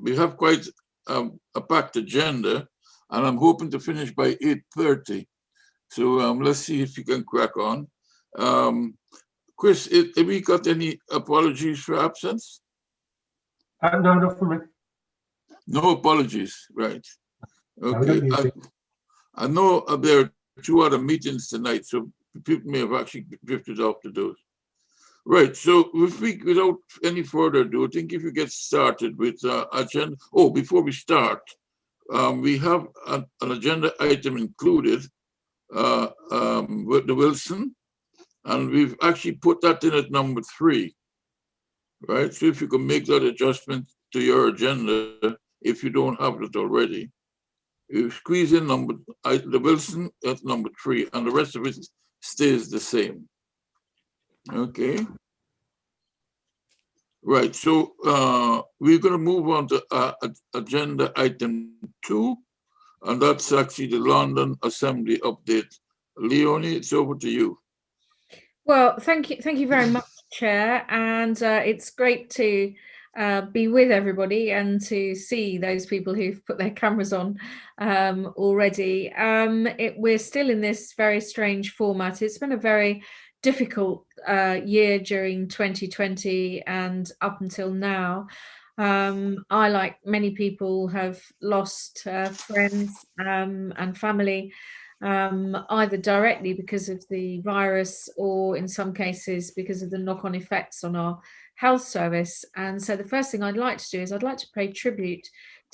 we have quite a packed agenda, and I'm hoping to finish by 8:30. So let's see if you can crack on. Chris, have we got any apologies for absence? No, not from me. No apologies, right? Okay. No, I know there are 2 other meetings tonight, so people may have actually drifted off to those. Right. So without any further ado, I think if we get started with agenda. Oh, before we start, we have an agenda item included with the Wilson, and we've actually put that in at number 3. Right. So if you can make that adjustment to your agenda, if you don't have it already, you squeeze in the Wilson at number 3, and the rest of it stays the same. Okay. Right. So we're going to move on to agenda item 2, and that's actually the London Assembly update. Leonie, it's over to you. Well, thank you very much, Chair, and it's great to be with everybody and to see those people who've put their cameras on already. We're still in this very strange format. It's been a very difficult year during 2020 and up until now. I, like many people, have lost friends and family, either directly because of the virus or in some cases because of the knock-on effects on our health service. And so the first thing I'd like to do is I'd like to pay tribute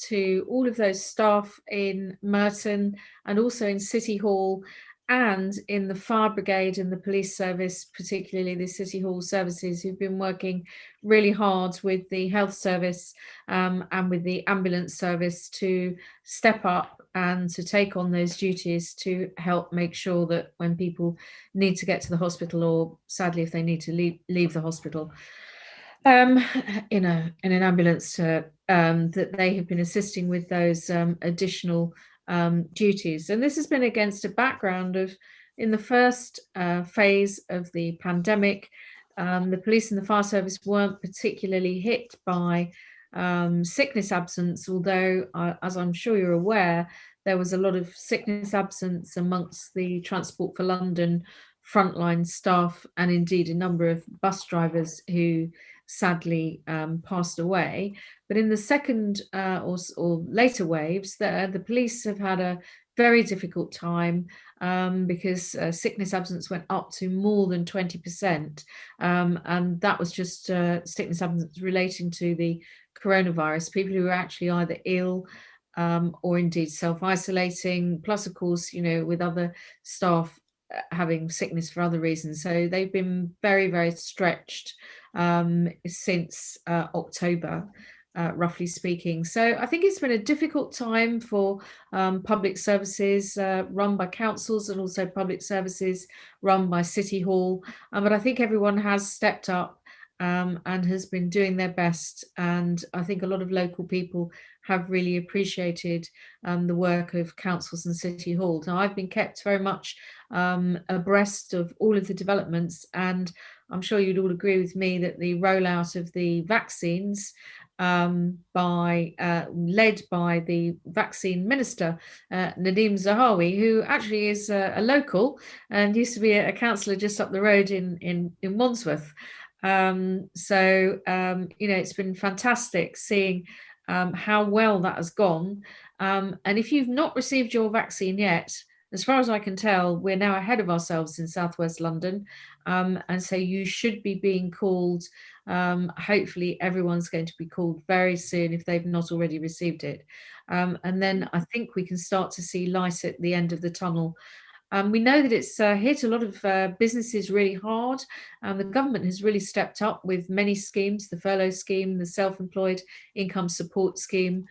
to all of those staff in Merton and also in City Hall and in the fire brigade and the police service, particularly the City Hall services, who've been working really hard with the health service and with the ambulance service to step up and to take on those duties to help make sure that when people need to get to the hospital, or sadly if they need to leave the hospital in an ambulance, that they have been assisting with those additional duties. And this has been against a background of, in the first phase of the pandemic, the police and the fire service weren't particularly hit by sickness absence, although as I'm sure you're aware, there was a lot of sickness absence amongst the Transport for London frontline staff and indeed a number of bus drivers who sadly passed away. But in the second or later waves, the police have had a very difficult time because sickness absence went up to more than 20%. And that was just sickness absence relating to the coronavirus, people who were actually either ill or indeed self-isolating, plus of course, with other staff having sickness for other reasons. So they've been very, very stretched since October, roughly speaking. So I think it's been a difficult time for public services run by councils and also public services run by City Hall. But I think everyone has stepped up and has been doing their best. And I think a lot of local people have really appreciated the work of councils and City Hall. Now, I've been kept very much abreast of all of the developments, and I'm sure you'd all agree with me that the rollout of the vaccines led by the vaccine minister, Nadeem Zahawi, who actually is a local and used to be a councillor just up the road in Wandsworth. It's been fantastic seeing how well that has gone. And if you've not received your vaccine yet, as far as I can tell, we're now ahead of ourselves in Southwest London. And so you should be being called. Hopefully everyone's going to be called very soon if they've not already received it. And then I think we can start to see light at the end of the tunnel. We know that it's hit a lot of businesses really hard. The government has really stepped up with many schemes, the furlough scheme, the self-employed income support scheme,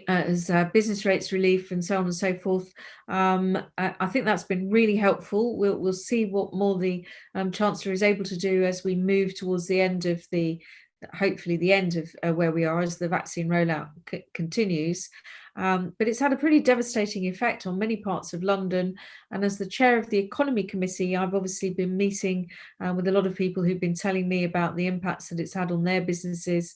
as business rates relief and so on and so forth. I think that's been really helpful. We'll see what more the Chancellor is able to do as we move towards the end of the hopefully the end of where we are as the vaccine rollout continues. But it's had a pretty devastating effect on many parts of London. And as the chair of the Economy Committee, I've obviously been meeting with a lot of people who've been telling me about the impacts that it's had on their businesses,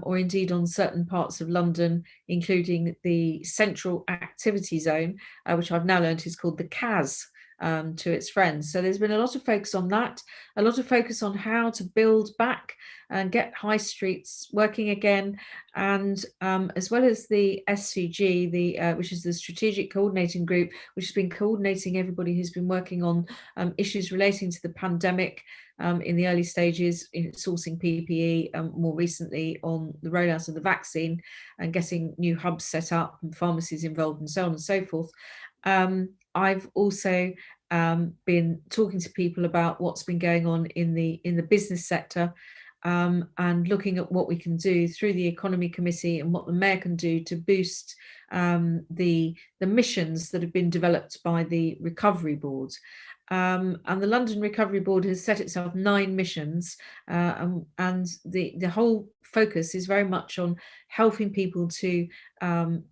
or indeed on certain parts of London, including the Central Activity Zone, which I've now learned is called the CAS. To its friends. So there's been a lot of focus on that, a lot of focus on how to build back and get high streets working again, and as well as the SCG, which is the Strategic Coordinating Group, which has been coordinating everybody who's been working on issues relating to the pandemic in the early stages, in sourcing PPE, more recently on the rollout of the vaccine and getting new hubs set up and pharmacies involved and so on and so forth. I've also been talking to people about what's been going on in the business sector, and looking at what we can do through the Economy Committee and what the Mayor can do to boost the missions that have been developed by the Recovery Board. And the London Recovery Board has set itself 9 missions, and the whole focus is very much on helping people to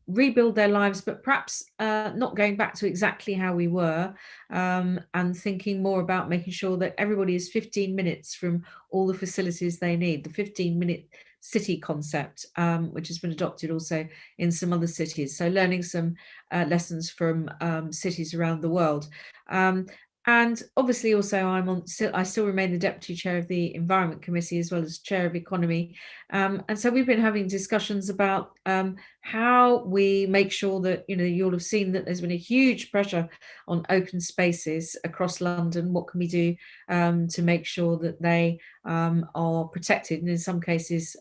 rebuild their lives, but perhaps not going back to exactly how we were, and thinking more about making sure that everybody is 15 minutes from all the facilities they need, the 15-minute city concept, which has been adopted also in some other cities. So learning some lessons from cities around the world. And obviously also I still remain the Deputy Chair of the Environment Committee as well as Chair of Economy. And so we've been having discussions about how we make sure that, you'll have seen that there's been a huge pressure on open spaces across London. What can we do to make sure that they are protected? And in some cases,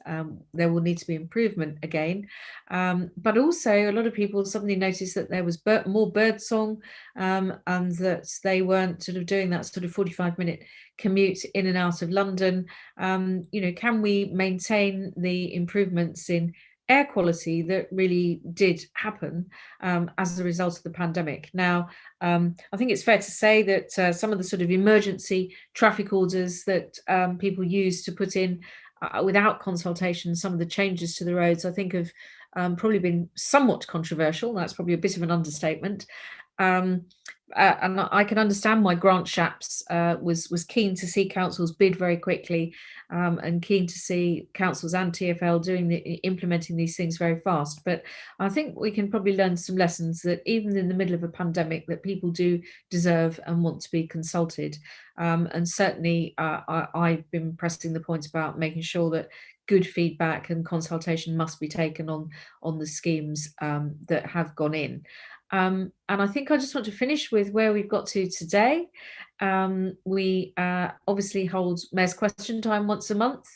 there will need to be improvement again. But also a lot of people suddenly noticed that there was more bird song, and that they weren't sort of doing that sort of 45-minute commute in and out of London. Can we maintain the improvements in air quality that really did happen as a result of the pandemic? Now, I think it's fair to say that some of the sort of emergency traffic orders that people use to put in without consultation, some of the changes to the roads, I think have probably been somewhat controversial. That's probably a bit of an understatement. And I can understand why Grant Shapps was keen to see councils bid very quickly, and keen to see councils and TfL implementing these things very fast. But I think we can probably learn some lessons that even in the middle of a pandemic, that people do deserve and want to be consulted. And certainly I've been pressing the point about making sure that good feedback and consultation must be taken on the schemes that have gone in. And I think I just want to finish with where we've got to today. We obviously hold Mayor's Question Time once a month.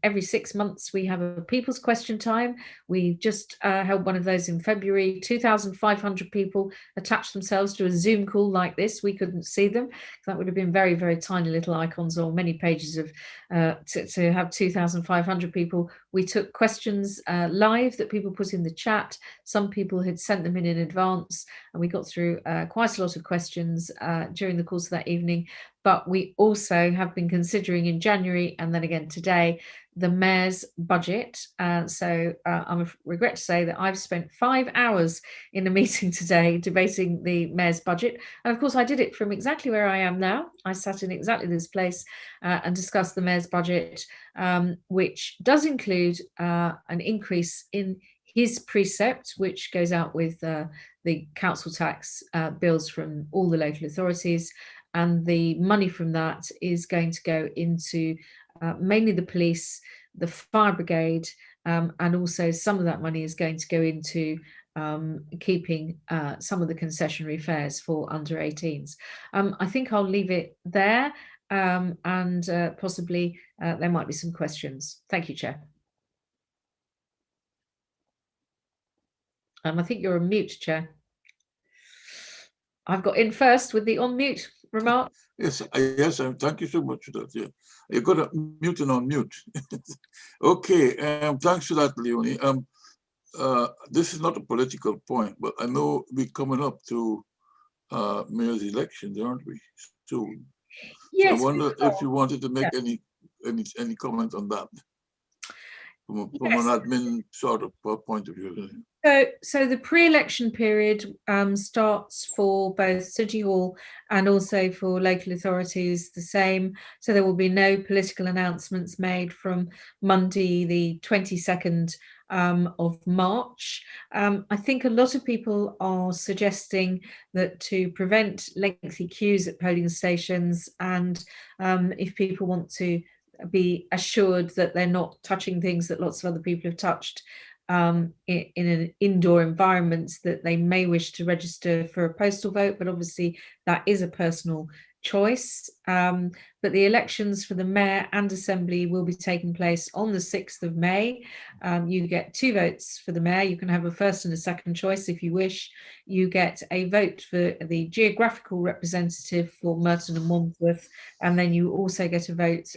Every 6 months we have a People's Question Time. We just held one of those in February. 2,500 people attached themselves to a Zoom call like this. We couldn't see them. That would have been very, very tiny little icons on many pages of to have 2,500 people. We took questions live that people put in the chat. Some people had sent them in advance, and we got through quite a lot of questions during the course of that evening. But we also have been considering in January, and then again today, the Mayor's budget. So I regret to say that I've spent 5 hours in a meeting today debating the Mayor's budget. And of course, I did it from exactly where I am now. I sat in exactly this place and discussed the Mayor's budget, which does include an increase in his precept, which goes out with the council tax bills from all the local authorities. And the money from that is going to go into mainly the police, the fire brigade, and also some of that money is going to go into keeping some of the concessionary fares for under 18s. I think I'll leave it there, and possibly there might be some questions. Thank you, Chair. I think you're on mute, Chair. I've got in first with the on mute remark. Yes, thank you so much for that. Yeah, you got a mute and on mute. Okay, thanks for that, Leonie. This is not a political point, but I know we're coming up to mayor's elections, aren't we? Soon. Yes. So I wonder if you wanted to make any comment on that. from Yes. an admin sort of point of view? So the pre-election period starts for both City Hall and also for local authorities the same. So there will be no political announcements made from Monday, the 22nd of March. I think a lot of people are suggesting that to prevent lengthy queues at polling stations, and if people want to be assured that they're not touching things that lots of other people have touched, in an indoor environment, that they may wish to register for a postal vote, but obviously that is a personal choice. But the elections for the mayor and assembly will be taking place on the 6th of May. You get 2 votes for the mayor. You can have a first and a second choice if you wish. You get a vote for the geographical representative for Merton and Wandsworth, and then you also get a vote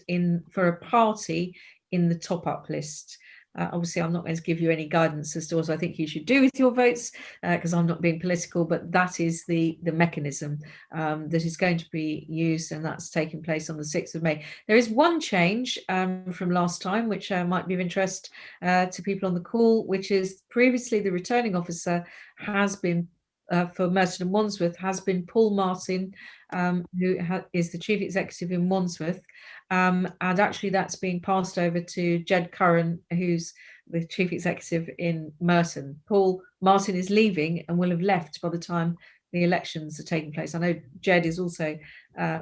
for a party in the top-up list. Obviously, I'm not going to give you any guidance as to what I think you should do with your votes, because I'm not being political, but that is the mechanism that is going to be used, and that's taking place on the 6th of May. There is one change from last time, which might be of interest to people on the call, which is previously the returning officer has been, for Merton and Wandsworth, has been Paul Martin, who is the chief executive in Wandsworth. And actually that's being passed over to Jed Curran, who's the chief executive in Merton. Paul Martin is leaving and will have left by the time the elections are taking place. I know Jed is also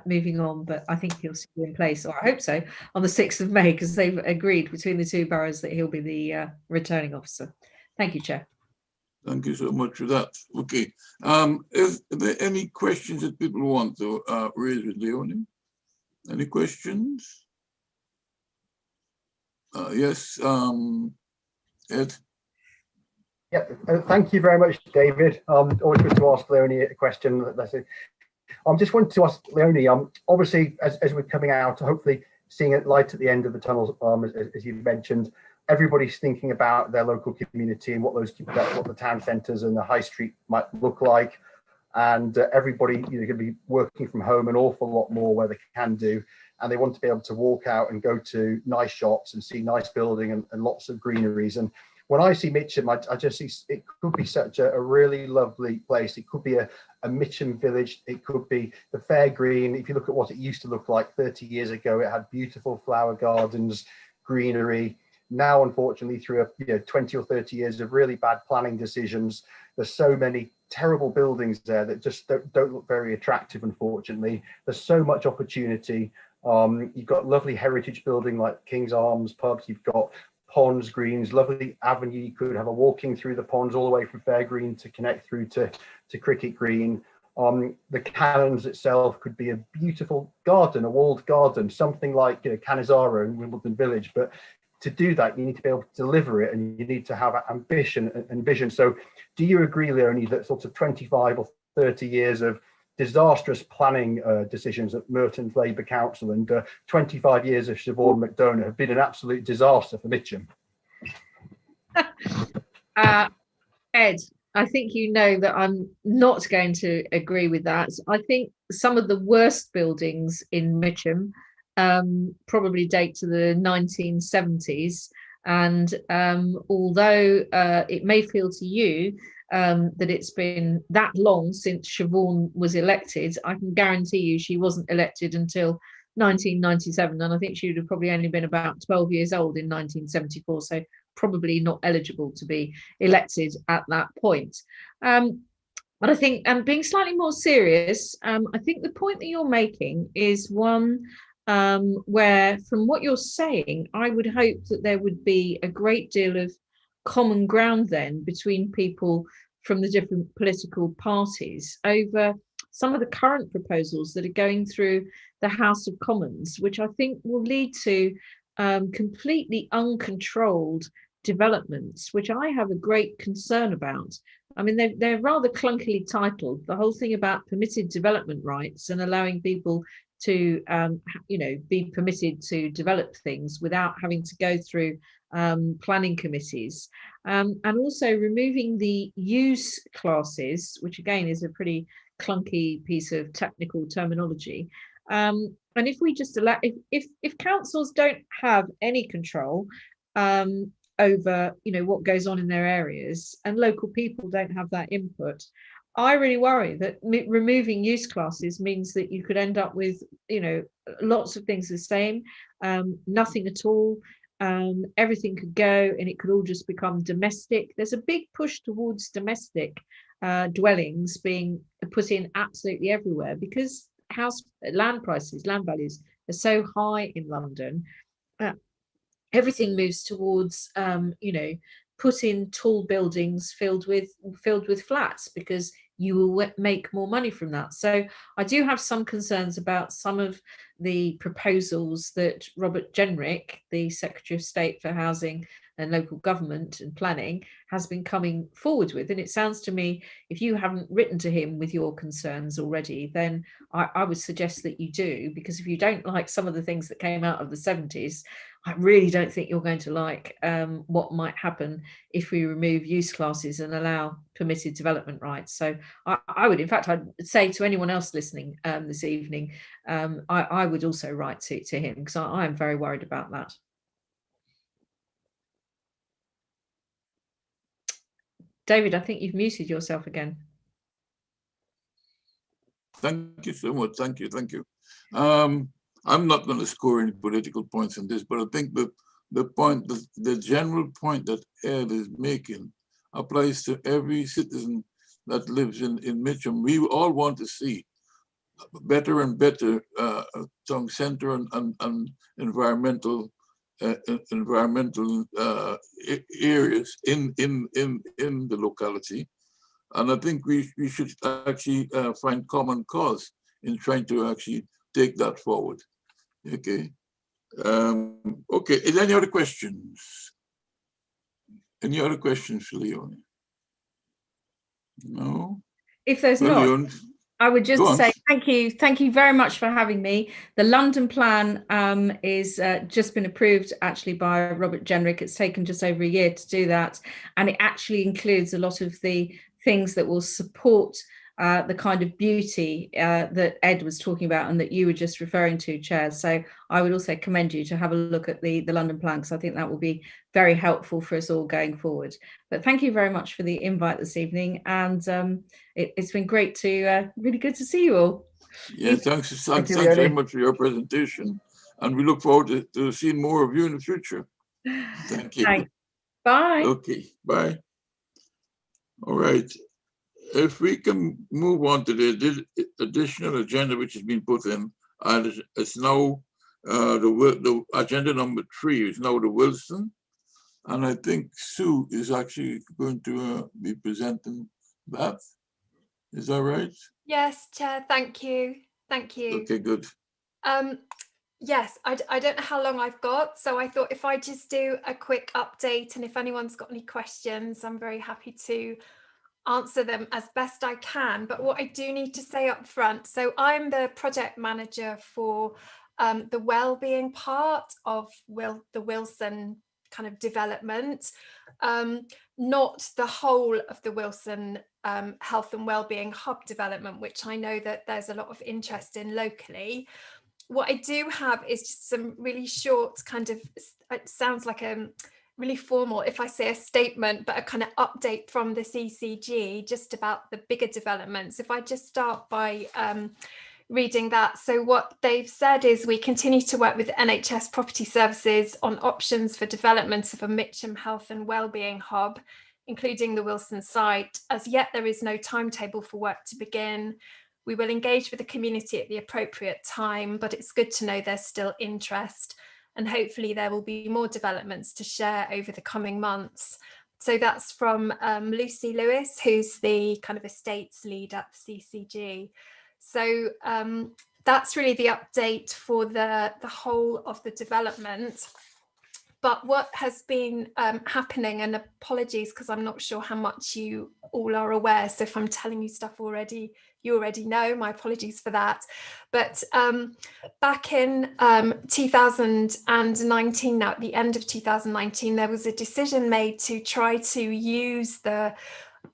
moving on, but I think he'll still be in place, or I hope so, on the 6th of May, because they've agreed between the 2 boroughs that he'll be the returning officer. Thank you, Chair. Thank you so much for that. Okay. Is there any questions that people want to raise with Leonie? Any questions? Yes, Ed? Yeah, thank you very much, David. Always good to ask Leonie a question. I just wanted to ask Leonie, obviously, as we're coming out, hopefully seeing a light at the end of the tunnel, as you mentioned, everybody's thinking about their local community and what the town centres and the high street might look like. And everybody, going to be working from home an awful lot more where they can do, and they want to be able to walk out and go to nice shops and see nice building and lots of greeneries. And when I see Mitcham, I just see it could be such a really lovely place. It could be a Mitcham village. It could be the Fair Green. If you look at what it used to look like 30 years ago, it had beautiful flower gardens, greenery. Now, unfortunately, through 20 or 30 years of really bad planning decisions, there's so many terrible buildings there that just don't look very attractive, unfortunately. There's so much opportunity. You've got lovely heritage building like King's Arms pubs. You've got ponds, greens, lovely avenue. You could have a walking through the ponds all the way from Fair Green to connect through to Cricket Green. The Cannons itself could be a beautiful garden, a walled garden, something like Canizaro in Wimbledon Village. But to do that, you need to be able to deliver it, and you need to have ambition and vision. So do you agree, Leonie, that sort of 25 or 30 years of disastrous planning decisions at Merton's Labour Council and 25 years of Siobhan McDonough have been an absolute disaster for Mitcham? Ed, I think you know that I'm not going to agree with that. I think some of the worst buildings in Mitcham probably date to the 1970s, and although it may feel to you that it's been that long since Siobhan was elected, I can guarantee you she wasn't elected until 1997, and I think she would have probably only been about 12 years old in 1974, so probably not eligible to be elected at that point. But I think, and being slightly more serious, I think the point that you're making is one where, from what you're saying, I would hope that there would be a great deal of common ground then between people from the different political parties over some of the current proposals that are going through the House of Commons, which I think will lead to completely uncontrolled developments, which I have a great concern about. I mean, they're rather clunkily titled. The whole thing about permitted development rights and allowing people to, be permitted to develop things without having to go through planning committees, and also removing the use classes, which again is a pretty clunky piece of technical terminology. And if we just allow, if councils don't have any control, over, you know, what goes on in their areas, and local people don't have that input. I really worry that removing use classes means that you could end up with, you know, lots of things the same, nothing at all. Everything could go and it could all just become domestic. There's a big push towards domestic dwellings being put in absolutely everywhere because land prices, land values are so high in London. Everything moves towards, you know, put in tall buildings filled with flats because you will make more money from that. So I do have some concerns about some of the proposals that Robert Jenrick, the Secretary of State for Housing and Local Government and Planning, has been coming forward with. And it sounds to me, if you haven't written to him with your concerns already, then I would suggest that you do, because if you don't like some of the things that came out of the 70s, I really don't think you're going to like what might happen if we remove use classes and allow permitted development rights. So I would, in fact, I'd say to anyone else listening this evening, I would also write to him, because I am very worried about that. David, I think you've muted yourself again. Thank you so much. Thank you. Thank you. I'm not going to score any political points on this, but I think that the general point that Ed is making applies to every citizen that lives in Mitcham. We all want to see better and better town center and environmental areas in the locality. And I think we should actually find common cause in trying to actually take that forward. Okay. Okay. Is there any other questions? Any other questions for Leonie? No. If there's well, not, Leon, I would just say thank you very much for having me. The London plan is just been approved actually by Robert Jenrick. It's taken just over a year to do that, and it actually includes a lot of the things that will support the kind of beauty that Ed was talking about and that you were just referring to, Chair. So I would also commend you to have a look at the London plan, because I think that will be very helpful for us all going forward. But thank you very much for the invite this evening, and it's been great to really good to see you all. Yeah, thanks very much for your presentation, and we look forward to seeing more of you in the future. Thank you. Thanks. Bye. Okay, bye. All right. If we can move on to the additional agenda which has been put in, and it's now the agenda number 3 is now the Wilson, and I think Sue is actually going to be presenting that. Is that right? Yes, Chair. Thank you. Thank you. Okay, good. Yes, I don't know how long I've got, so I thought if I just do a quick update, and if anyone's got any questions, I'm very happy to answer them as best I can. But what I do need to say up front, so I'm the project manager for the wellbeing part of the Wilson kind of development, not the whole of the Wilson health and wellbeing hub development, which I know that there's a lot of interest in locally. What I do have is just some really short kind of, it sounds like a really formal if I say a statement, but a kind of update from the CCG just about the bigger developments. If I just start by reading that. So what they've said is we continue to work with NHS Property Services on options for development of a Mitcham Health and Wellbeing Hub, including the Wilson site. As yet, there is no timetable for work to begin. We will engage with the community at the appropriate time, but it's good to know there's still interest, and hopefully there will be more developments to share over the coming months. So that's from Lucy Lewis, who's the kind of estates lead at the CCG. So that's really the update for the whole of the development. But what has been happening, and apologies because I'm not sure how much you all are aware, so if I'm telling you stuff already, you already know, my apologies for that. But back in 2019, now at the end of 2019, there was a decision made to try to use the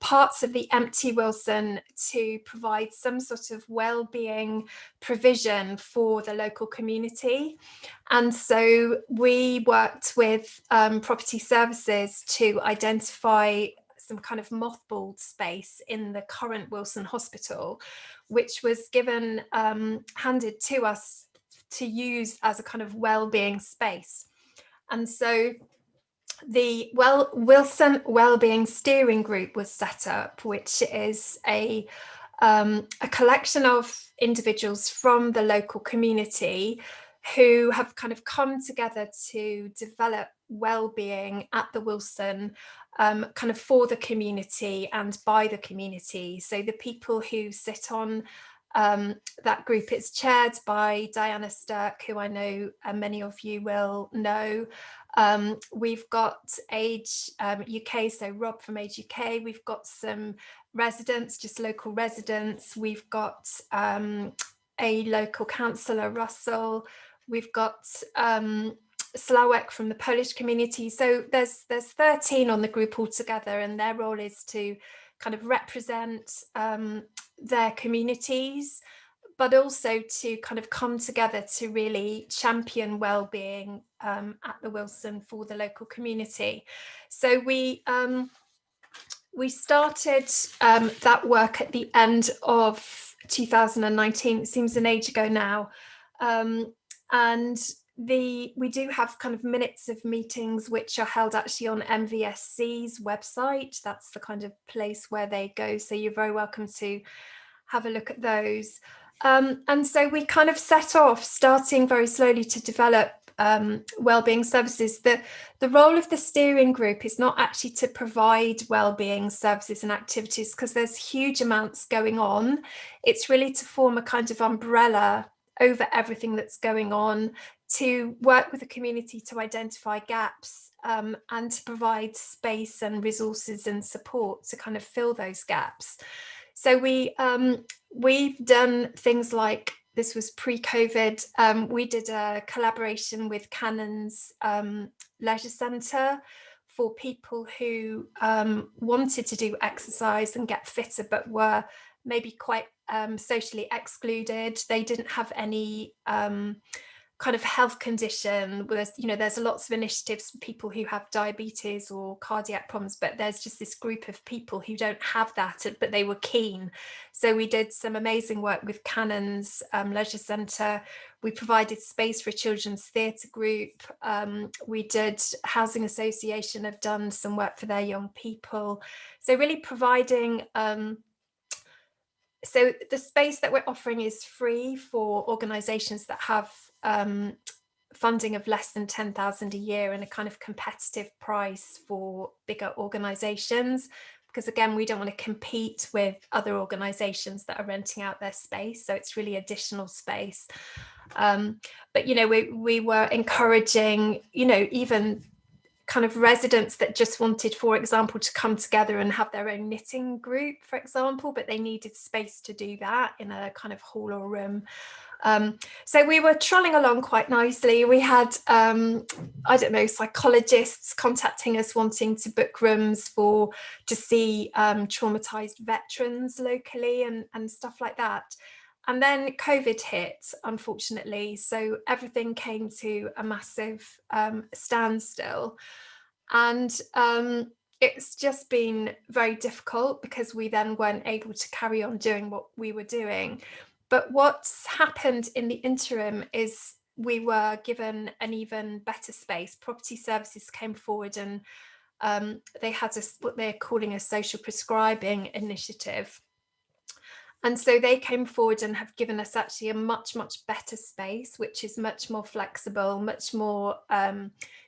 parts of the empty Wilson to provide some sort of well-being provision for the local community. And so we worked with property services to identify some kind of mothballed space in the current Wilson Hospital, which was handed to us to use as a kind of well-being space. And so the Wilson Wellbeing Steering Group was set up, which is a collection of individuals from the local community who have kind of come together to develop well-being at the Wilson, kind of for the community and by the community. So the people who sit on that group, it's chaired by Diana Stirk, who I know many of you will know. We've got Age UK, so Rob from Age UK. We've got some residents, just local residents. We've got a local councillor, Russell. We've got Slawek from the Polish community. So there's 13 on the group altogether, and their role is to kind of represent their communities, but also to kind of come together to really champion well-being at the Wilson for the local community. So we started that work at the end of 2019. It seems an age ago now, and we do have kind of minutes of meetings which are held actually on MVSC's website. That's the kind of place where they go, so you're very welcome to have a look at those. And so we kind of set off, starting very slowly to develop wellbeing services. The role of the steering group is not actually to provide wellbeing services and activities, because there's huge amounts going on. It's really to form a kind of umbrella over everything that's going on, to work with the community to identify gaps, and to provide space and resources and support to kind of fill those gaps. So we've done things like, this was pre-COVID, we did a collaboration with Cannon's Leisure Centre for people who wanted to do exercise and get fitter, but were maybe quite socially excluded. They didn't have any kind of health condition. There's lots of initiatives for people who have diabetes or cardiac problems, but there's just this group of people who don't have that, but they were keen. So we did some amazing work with Cannon's Leisure Centre. We provided space for a children's theatre group. We did Housing Association, have done some work for their young people. So really providing so the space that we're offering is free for organisations that have funding of less than 10,000 a year, and a kind of competitive price for bigger organisations, because again, we don't want to compete with other organisations that are renting out their space. So it's really additional space. But we were encouraging, even kind of residents that just wanted, for example, to come together and have their own knitting group, for example, but they needed space to do that in a kind of hall or room. So we were trolling along quite nicely. We had, psychologists contacting us wanting to book rooms to see traumatized veterans locally and stuff like that. And then COVID hit, unfortunately. So everything came to a massive standstill. And it's just been very difficult, because we then weren't able to carry on doing what we were doing. But what's happened in the interim is we were given an even better space. Property services came forward, and they had what they're calling a social prescribing initiative. And so they came forward and have given us actually a much, much better space, which is much more flexible, much more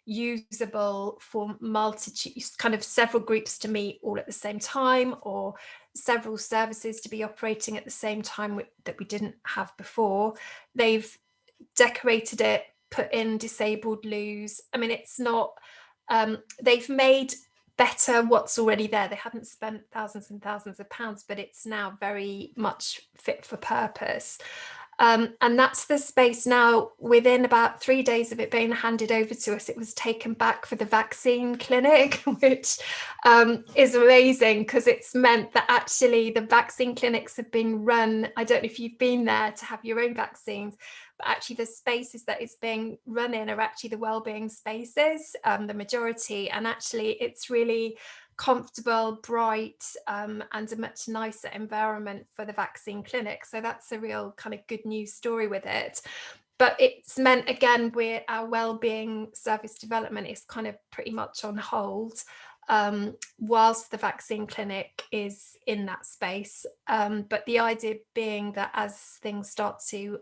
usable for multitudes, kind of several groups to meet all at the same time, or several services to be operating at the same time that we didn't have before. They've decorated it, put in disabled loos. I mean, it's not, they've made better what's already there. They haven't spent thousands and thousands of pounds, but it's now very much fit for purpose. And that's the space now. Within about 3 days of it being handed over to us, it was taken back for the vaccine clinic, which is amazing, because it's meant that actually the vaccine clinics have been run. I don't know if you've been there to have your own vaccines, but actually the spaces that it's being run in are actually the wellbeing spaces, the majority. And actually it's really comfortable, bright, and a much nicer environment for the vaccine clinic. So that's a real kind of good news story with it. But it's meant, again, our wellbeing service development is kind of pretty much on hold whilst the vaccine clinic is in that space. But the idea being that as things start to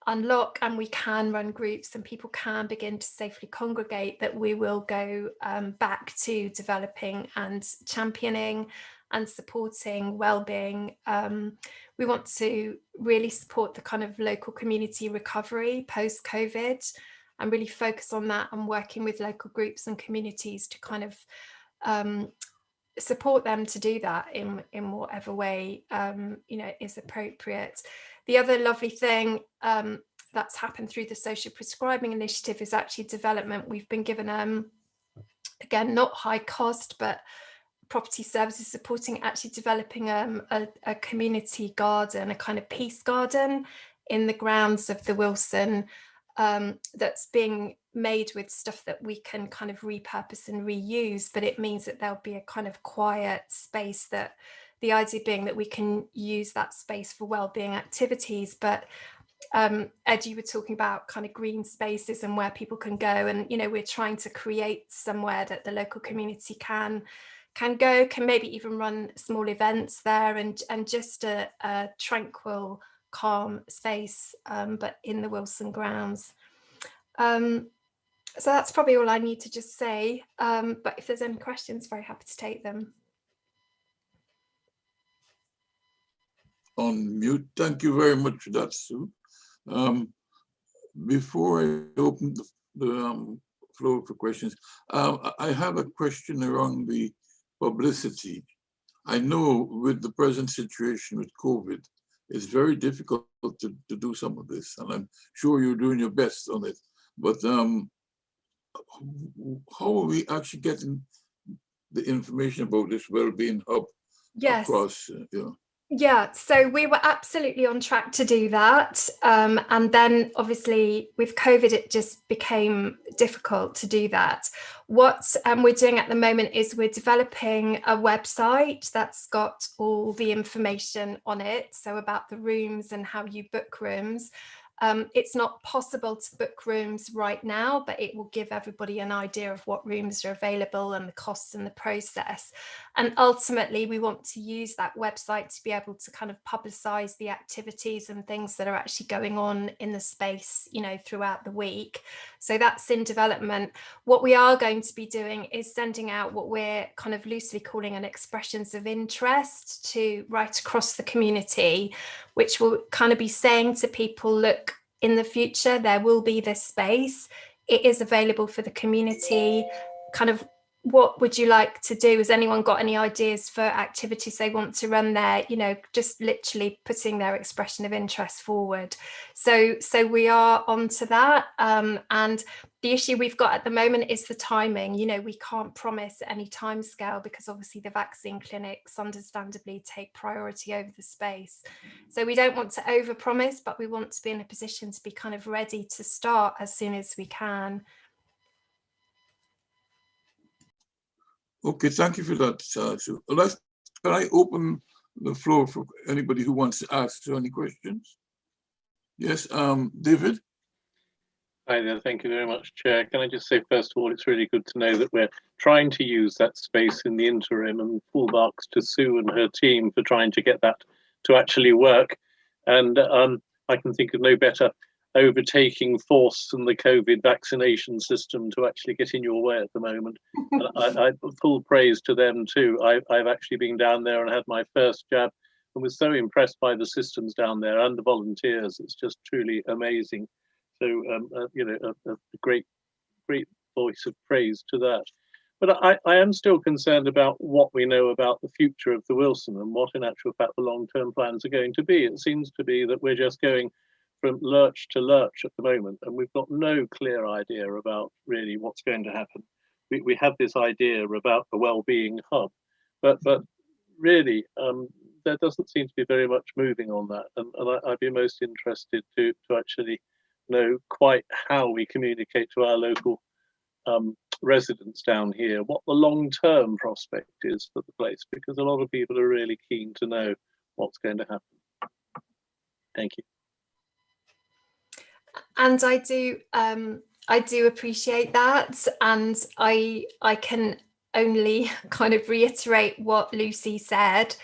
unlock and we can run groups and people can begin to safely congregate, that we will go back to developing and championing and supporting wellbeing. We want to really support the kind of local community recovery post-COVID and really focus on that and working with local groups and communities to kind of support them to do that in whatever way is appropriate. The other lovely thing that's happened through the social prescribing initiative is actually development. We've been given again, not high cost, but property services supporting actually developing a community garden, a kind of peace garden in the grounds of the Wilson, that's being made with stuff that we can kind of repurpose and reuse, but it means that there'll be a kind of quiet space, that the idea being that we can use that space for wellbeing activities. But Ed, you were talking about kind of green spaces and where people can go, and we're trying to create somewhere that the local community can go, can maybe even run small events there, and just a tranquil, calm space, but in the Wilson grounds. So that's probably all I need to just say, but if there's any questions, very happy to take them. On mute. Thank you very much for that, Sue. Before I open the floor for questions, I have a question around the publicity. I know with the present situation with COVID, it's very difficult to do some of this, and I'm sure you're doing your best on it. But how are we actually getting the information about this wellbeing hub across? Yeah, so we were absolutely on track to do that. And then obviously with COVID, it just became difficult to do that. What we're doing at the moment is we're developing a website that's got all the information on it. So about the rooms and how you book rooms. It's not possible to book rooms right now, but it will give everybody an idea of what rooms are available and the costs and the process. And ultimately, we want to use that website to be able to kind of publicize the activities and things that are actually going on in the space, throughout the week. So that's in development. What we are going to be doing is sending out what we're kind of loosely calling an expressions of interest to right across the community, which will kind of be saying to people, look, in the future, there will be this space. It is available for the community. Kind of, what would you like to do? Has anyone got any ideas for activities they want to run there? Just literally putting their expression of interest forward. So we are onto that. And the issue we've got at the moment is the timing. We can't promise any time scale because obviously the vaccine clinics understandably take priority over the space. So we don't want to overpromise, but we want to be in a position to be kind of ready to start as soon as we can. Okay, thank you for that, Sue. Can I open the floor for anybody who wants to ask any questions? Yes, David? Hi there, thank you very much, Chair. Can I just say, first of all, it's really good to know that we're trying to use that space in the interim, and full marks to Sue and her team for trying to get that to actually work. And I can think of no better overtaking force than the COVID vaccination system to actually get in your way at the moment. And I full praise to them too. I've actually been down there and had my first jab and was so impressed by the systems down there and the volunteers. It's just truly amazing. So, a great voice of praise to that. But I am still concerned about what we know about the future of the Wilson and what in actual fact the long-term plans are going to be. It seems to be that we're just going from lurch to lurch at the moment, and we've got no clear idea about really what's going to happen. We have this idea about the well-being hub, but really there doesn't seem to be very much moving on that, and I'd be most interested to actually know quite how we communicate to our local residents down here what the long-term prospect is for the place, because a lot of people are really keen to know what's going to happen. Thank you. And I do appreciate that, and I can only kind of reiterate what Lucy said,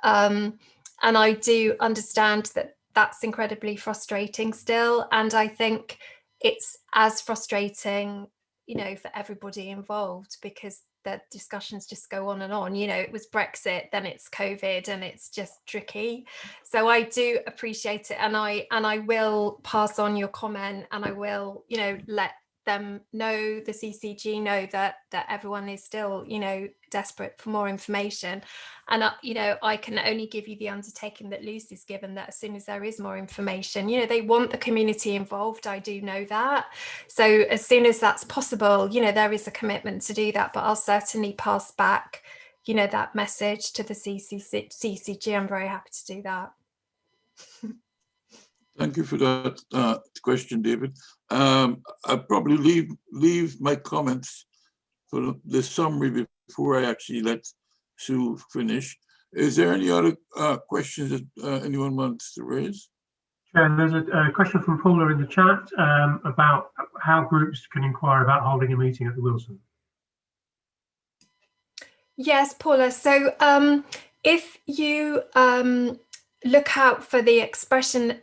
and I do understand that that's incredibly frustrating still, and I think it's as frustrating, you know, for everybody involved, because the discussions just go on and on. You know, it was Brexit, then it's COVID, and it's just tricky. So I do appreciate it, and I will pass on your comment, and I will, you know, let them know, the CCG know, that everyone is still, you know, desperate for more information. And you know, I can only give you the undertaking that Lucy's given, that as soon as there is more information, you know, they want the community involved. I do know that. So as soon as that's possible, you know, there is a commitment to do that. But I'll certainly pass back, you know, that message to the CCG. I'm very happy to do that. Thank you for that question, David. I'll probably leave my comments for the summary before I actually let Sue finish. Is there any other questions that anyone wants to raise? Chair, there's a question from Paula in the chat about how groups can inquire about holding a meeting at the Wilson. Yes, Paula. So if you look out for the expression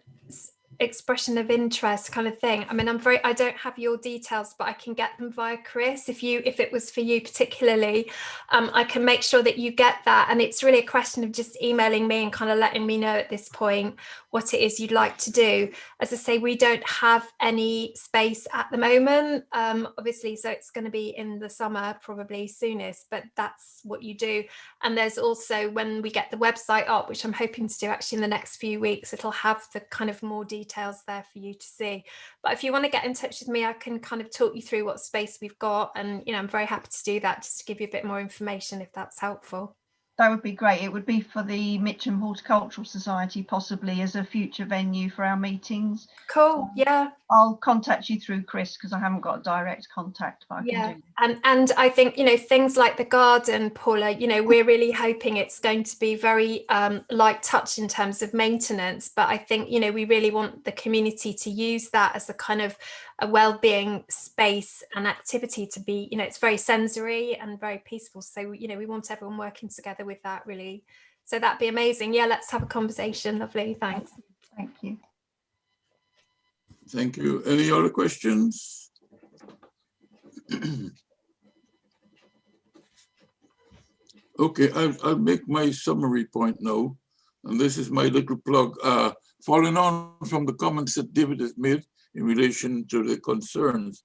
of interest kind of thing. I mean, I don't have your details, but I can get them via Chris. If it was for you particularly, I can make sure that you get that. And it's really a question of just emailing me and kind of letting me know at this point what it is you'd like to do. As I say, we don't have any space at the moment, obviously, so it's going to be in the summer probably soonest, but that's what you do. And there's also, when we get the website up, which I'm hoping to do actually in the next few weeks, it'll have the kind of more details there for you to see. But if you want to get in touch with me, I can kind of talk you through what space we've got, and you know, I'm very happy to do that, just to give you a bit more information if that's helpful. That would be great. It would be for the Mitcham Horticultural Society, possibly as a future venue for our meetings. Cool. Yeah. I'll contact you through Chris, because I haven't got a direct contact. But I can do. And I think, you know, things like the garden, Paula, you know, we're really hoping it's going to be very light touch in terms of maintenance. But I think, you know, we really want the community to use that as a kind of a well-being space and activity to be, you know, it's very sensory and very peaceful. So, you know, we want everyone working together with that, really. So that'd be amazing. Yeah, let's have a conversation. Lovely. Thanks. Thank you. Thank you. Any other questions? Okay, I'll make my summary point now. And this is my little plug. Following on from the comments that David has made in relation to the concerns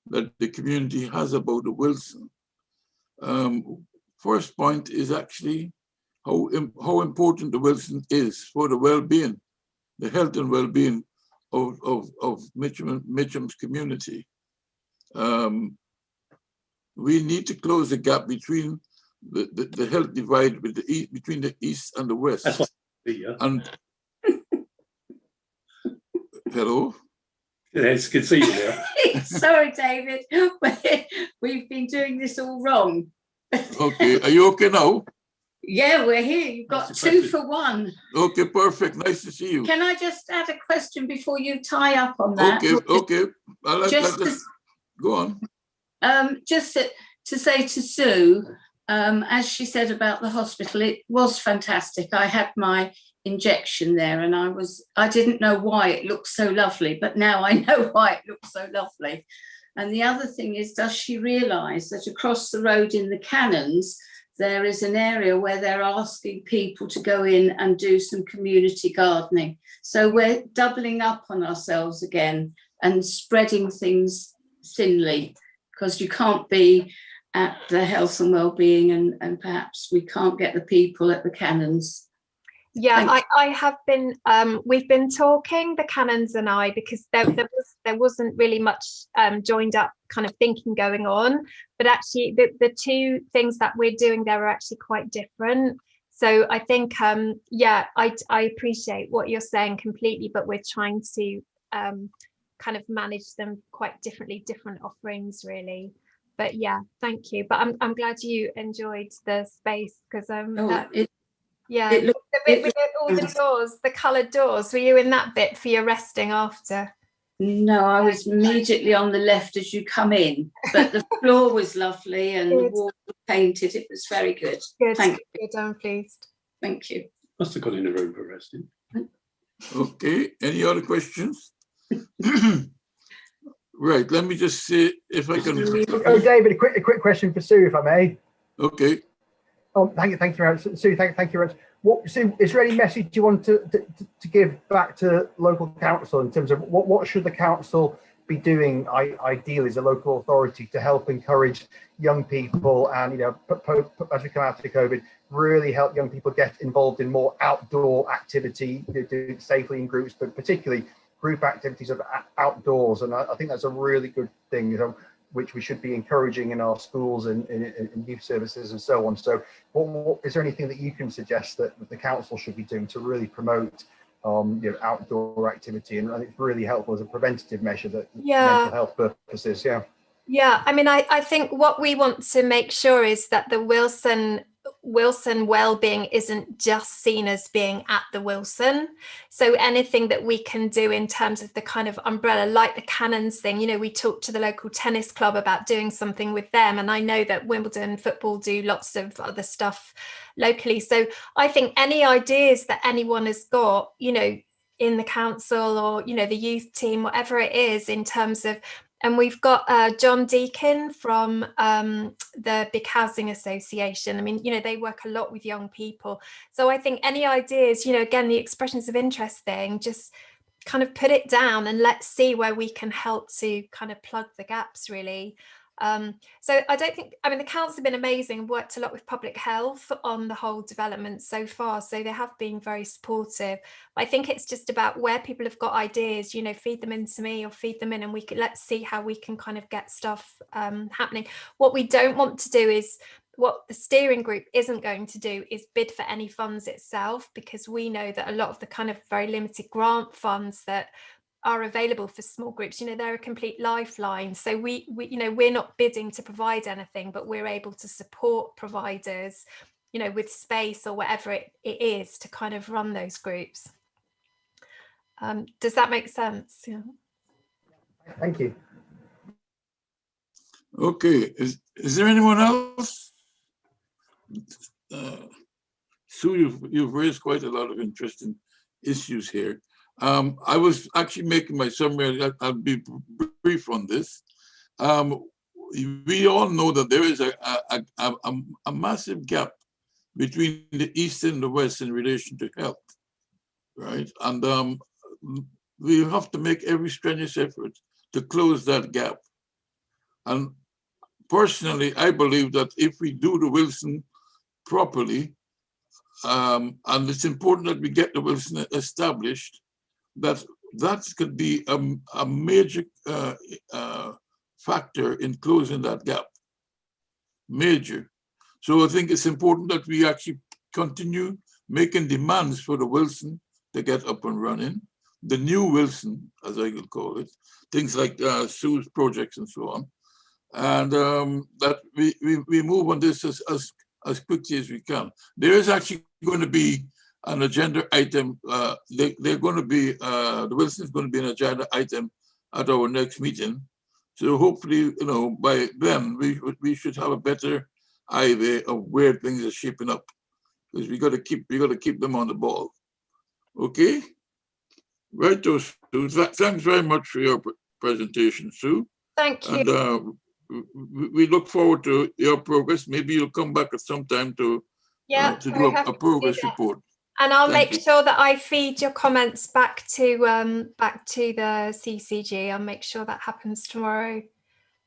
that the community has about the Wilson. First point is actually how important the Wilson is for the well-being, the health and well-being of Mitcham's community. We need to close the gap between the health divide between the East and the West. That's what yeah. And hello? It's good to see you there. Sorry, David. We've been doing this all wrong. Okay, are you okay now? Yeah, we're here. You've got That's 2 for 1. Okay, perfect. Nice to see you. Can I just add a question before you tie up on that? Okay. Go on. Just to say to Sue, as she said about the hospital, it was fantastic. I had my injection there, and I didn't know why it looked so lovely, but now I know why it looks so lovely. And the other thing is, does she realise that across the road in the Cannons, there is an area where they're asking people to go in and do some community gardening. So we're doubling up on ourselves again and spreading things thinly, because you can't be at the health and well-being, and perhaps we can't get the people at the Canons. Yeah, I have been, we've been talking, the Canons and I, because there wasn't really much joined up kind of thinking going on, but actually the two things that we're doing there are actually quite different. So I think, yeah, I appreciate what you're saying completely, but we're trying to kind of manage them quite differently, different offerings really. But yeah, thank you. But I'm glad you enjoyed the space, because yeah, it looked, the bit with all the doors, the coloured doors. Were you in that bit for your resting after? no, I was immediately on the left as you come in, but the floor was lovely and the walls were painted. It was very good. Good. Thank you. Good, I'm pleased. Thank you. Must have got in a room for resting. Okay, any other questions? Right, let me just see if I can. Oh, David, a quick question for Sue, if I may. Okay. Oh, thank you very much, Sue. Thank you very much. Sue, is there any message you want to give back to local council in terms of what should the council be doing, ideally as a local authority, to help encourage young people and, you know, as we come out of COVID, really help young people get involved in more outdoor activity, do it safely in groups, but particularly group activities of outdoors. And I think that's a really good thing, you know, which we should be encouraging in our schools and in youth services and so on. So is there anything that you can suggest that the council should be doing to really promote you know, outdoor activity? And it's really helpful as a preventative measure that mental health purposes. Yeah, I mean, I think what we want to make sure is that the Wilson wellbeing isn't just seen as being at the Wilson. So anything that we can do in terms of the kind of umbrella, like the Canons thing, you know, we talked to the local tennis club about doing something with them, and I know that Wimbledon football do lots of other stuff locally. So I think any ideas that anyone has got, you know, in the council or, you know, the youth team, whatever it is, in terms of, and we've got John Deacon from the Big Housing Association. I mean, you know, they work a lot with young people. So I think any ideas, you know, again, the expressions of interest thing, just kind of put it down and let's see where we can help to kind of plug the gaps, really. So I don't think, I mean, the council have been amazing, worked a lot with public health on the whole development so far. So they have been very supportive. I think it's just about where people have got ideas, you know, feed them into me or feed them in, and we can, let's see how we can kind of get stuff happening. What we don't want to do is, what the steering group isn't going to do is bid for any funds itself, because we know that a lot of the kind of very limited grant funds that are available for small groups, you know, they're a complete lifeline. So we you know, we're not bidding to provide anything, but we're able to support providers, you know, with space or whatever it is to kind of run those groups. Does that make sense? Yeah. Thank you. Okay, is there anyone else? Sue, you've raised quite a lot of interesting issues here. I was actually making my summary. I'll be brief on this. We all know that there is a massive gap between the East and the West in relation to health, right? And we have to make every strenuous effort to close that gap. And personally, I believe that if we do the Wilson properly, and it's important that we get the Wilson established, that could be a major factor in closing that gap. Major. So I think it's important that we actually continue making demands for the Wilson to get up and running. The new Wilson, as I will call it, things like Sue's projects and so on. And that we move on this as quickly as we can. There is actually going to be an agenda item. They're going to be, the Wilson is going to be an agenda item at our next meeting. So hopefully, you know, by then we should have a better idea of where things are shaping up, because we got to keep them on the ball. Okay, right, Sue. Thanks very much for your presentation, Sue. Thank you. And we look forward to your progress. Maybe you'll come back at some time to do a progress report. And I'll make sure that I feed your comments back to the CCG. I'll make sure that happens tomorrow.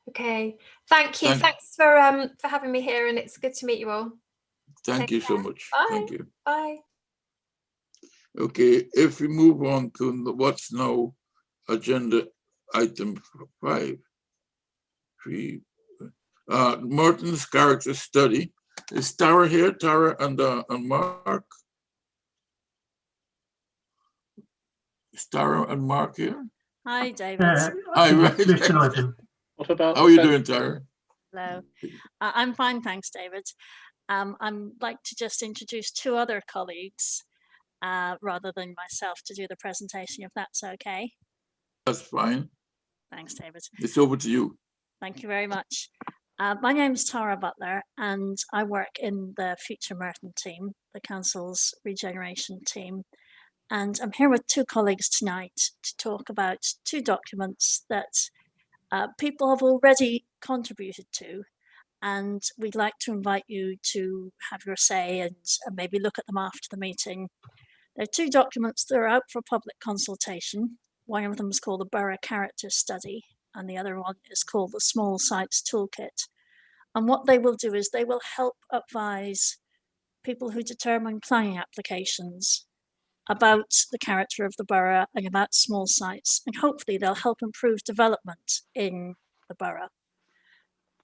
Okay. Thank you. Thanks for having me here, and it's good to meet you all. Thank you so much. Bye. Thank you. Bye. Okay, if we move on to what's now agenda item 5, Merton's character study. Is Tara here? Tara and Mark? Is Tara and Mark here? Hi, David. Hi, right. What about? How are you doing, Tara? Hello. I'm fine, thanks, David. I'd like to just introduce 2 other colleagues rather than myself to do the presentation, if that's okay. That's fine. Thanks, David. It's over to you. Thank you very much. My name is Tara Butler, and I work in the Future Merton team, the Council's regeneration team. And I'm here with 2 colleagues tonight to talk about 2 documents that people have already contributed to, and we'd like to invite you to have your say and maybe look at them after the meeting. There are 2 documents that are out for public consultation. One of them is called the Borough Character Study, and the other one is called the Small Sites Toolkit. And what they will do is they will help advise people who determine planning applications about the character of the borough and about small sites, and hopefully they'll help improve development in the borough.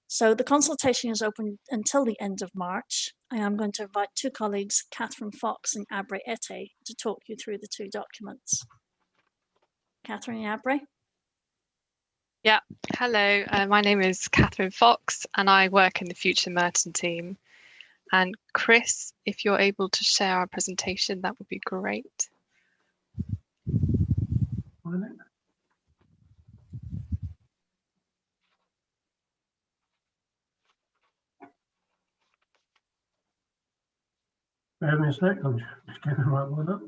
So the consultation is open until the end of March. I am going to invite 2 colleagues, Catherine Fox and Abre Ete, to talk you through the 2 documents. Catherine and Abre? Yeah, hello, my name is Catherine Fox and I work in the Future Merton team. And Chris, if you're able to share our presentation, that would be great. Bear me a sec, I'm just getting the right one up.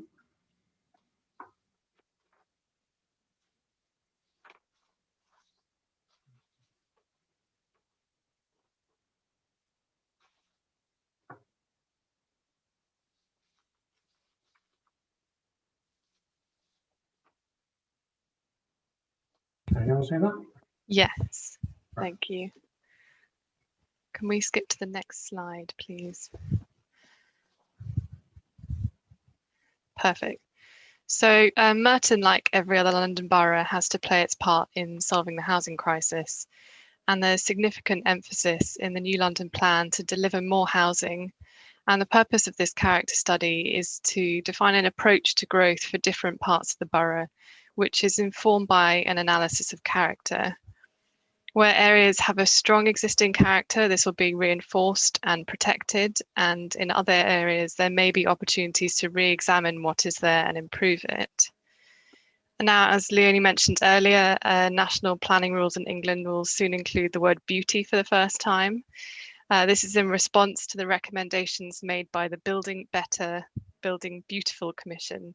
Can you all see that? Yes, thank you. Can we skip to the next slide, please? Perfect. So Merton, like every other London borough, has to play its part in solving the housing crisis. And there's significant emphasis in the New London plan to deliver more housing. And the purpose of this character study is to define an approach to growth for different parts of the borough, which is informed by an analysis of character. Where areas have a strong existing character, this will be reinforced and protected, and in other areas there may be opportunities to re-examine what is there and improve it. And now, as Leonie mentioned earlier, national planning rules in England will soon include the word beauty for the first time. This is in response to the recommendations made by the Building Better, Building Beautiful Commission,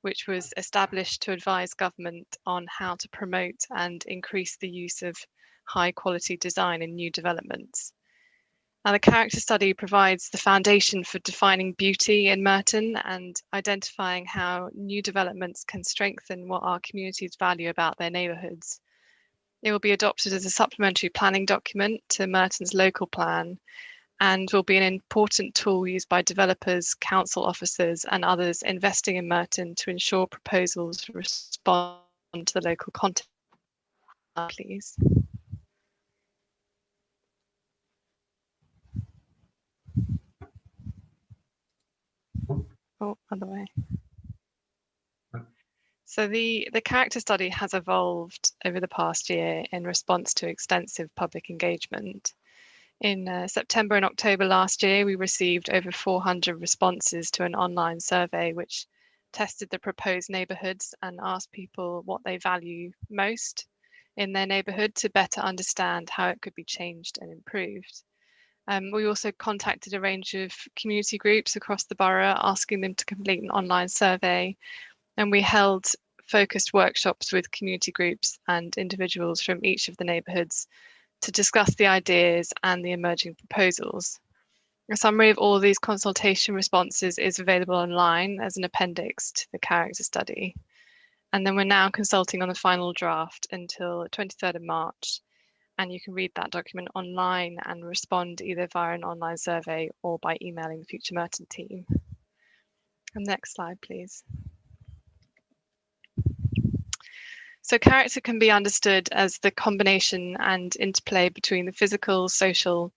which was established to advise government on how to promote and increase the use of high quality design in new developments. Now, the character study provides the foundation for defining beauty in Merton and identifying how new developments can strengthen what our communities value about their neighbourhoods. It will be adopted as a supplementary planning document to Merton's local plan and will be an important tool used by developers, council officers and others investing in Merton to ensure proposals respond to the local context. Please. Oh, other way. So the character study has evolved over the past year in response to extensive public engagement. In September and October last year, we received over 400 responses to an online survey which tested the proposed neighbourhoods and asked people what they value most in their neighbourhood to better understand how it could be changed and improved. We also contacted a range of community groups across the borough, asking them to complete an online survey, and we held focused workshops with community groups and individuals from each of the neighbourhoods to discuss the ideas and the emerging proposals. A summary of all of these consultation responses is available online as an appendix to the character study. And then we're now consulting on the final draft until the 23rd of March. And you can read that document online and respond either via an online survey or by emailing the Future Merton team. And next slide, please. So character can be understood as the combination and interplay between the physical, social,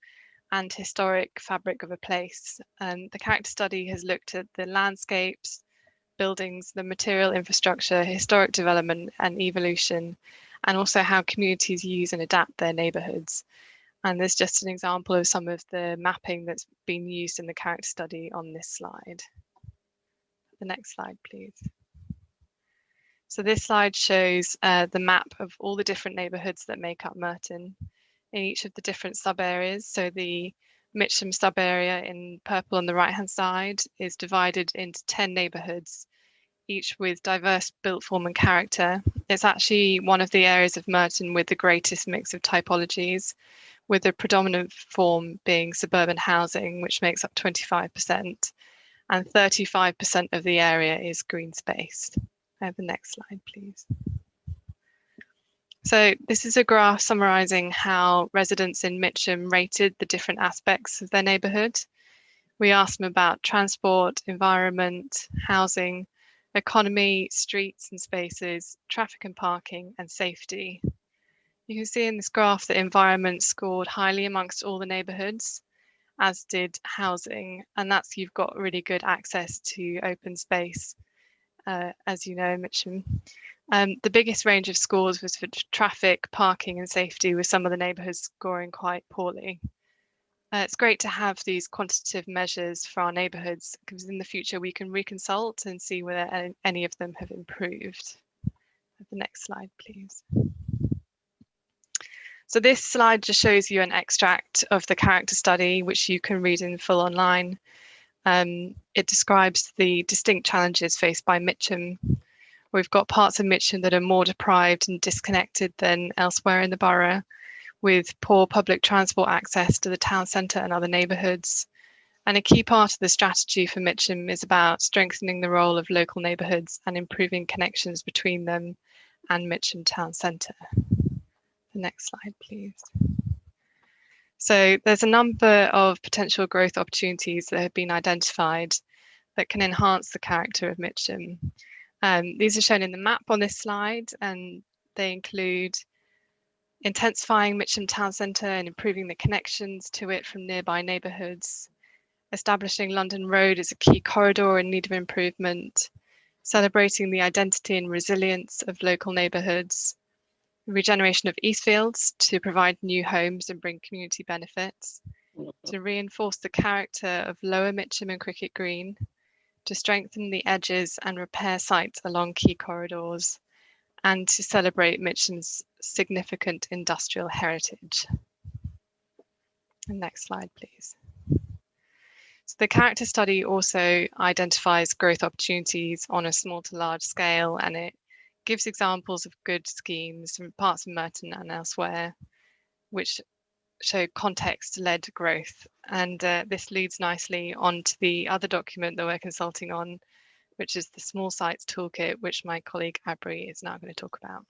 and historic fabric of a place. And the character study has looked at the landscapes, buildings, the material infrastructure, historic development and evolution, and also how communities use and adapt their neighbourhoods. And there's just an example of some of the mapping that's been used in the character study on this slide. The next slide, please. So this slide shows the map of all the different neighbourhoods that make up Merton in each of the different sub-areas. So the Mitcham sub-area in purple on the right-hand side is divided into 10 neighbourhoods, each with diverse built form and character. It's actually one of the areas of Merton with the greatest mix of typologies, with the predominant form being suburban housing, which makes up 25%, and 35% of the area is green space. The next slide, please. So this is a graph summarising how residents in Mitcham rated the different aspects of their neighbourhood. We asked them about transport, environment, housing, economy, streets and spaces, traffic and parking, and safety. You can see in this graph that environment scored highly amongst all the neighbourhoods, as did housing, and that's you've got really good access to open space, as you know, in Mitcham. The biggest range of scores was for traffic, parking and safety, with some of the neighbourhoods scoring quite poorly. It's great to have these quantitative measures for our neighbourhoods, because in the future we can reconsult and see whether any of them have improved. The next slide, please. So this slide just shows you an extract of the character study, which you can read in full online. It describes the distinct challenges faced by Mitcham. We've got parts of Mitcham that are more deprived and disconnected than elsewhere in the borough, with poor public transport access to the town centre and other neighbourhoods. And a key part of the strategy for Mitcham is about strengthening the role of local neighbourhoods and improving connections between them and Mitcham town centre. The next slide, please. So there's a number of potential growth opportunities that have been identified that can enhance the character of Mitcham. These are shown in the map on this slide, and they include intensifying Mitcham town centre and improving the connections to it from nearby neighbourhoods, establishing London Road as a key corridor in need of improvement, celebrating the identity and resilience of local neighbourhoods, regeneration of Eastfields to provide new homes and bring community benefits, to reinforce the character of Lower Mitcham and Cricket Green, to strengthen the edges and repair sites along key corridors, and to celebrate Mitcham's significant industrial heritage. Next slide, please. So the character study also identifies growth opportunities on a small to large scale, and it gives examples of good schemes from parts of Merton and elsewhere, which show context-led growth. And this leads nicely on to the other document that we're consulting on, which is the Small Sites Toolkit, which my colleague Abri is now going to talk about.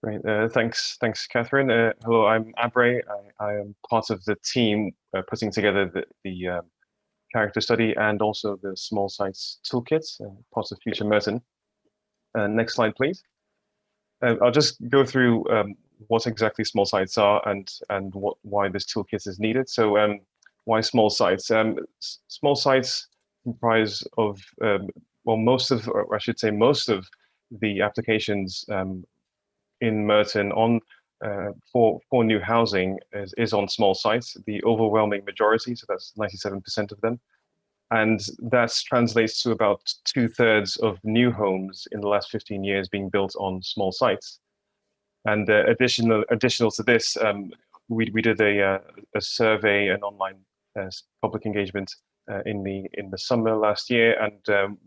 Great, thanks, Catherine. Hello, I'm Abre. I am part of the team putting together the character study and also the Small Sites Toolkit, part of Future Merton. Next slide, please. I'll just go through what exactly small sites are and why this toolkit is needed. So why small sites? Small sites comprise of, well, most of, or I should say most of the applications in Merton on for new housing is on small sites, the overwhelming majority, so that's 97% of them. And that translates to about 2/3 of new homes in the last 15 years being built on small sites. And additional to this, we did a survey, an online public engagement in the summer last year, and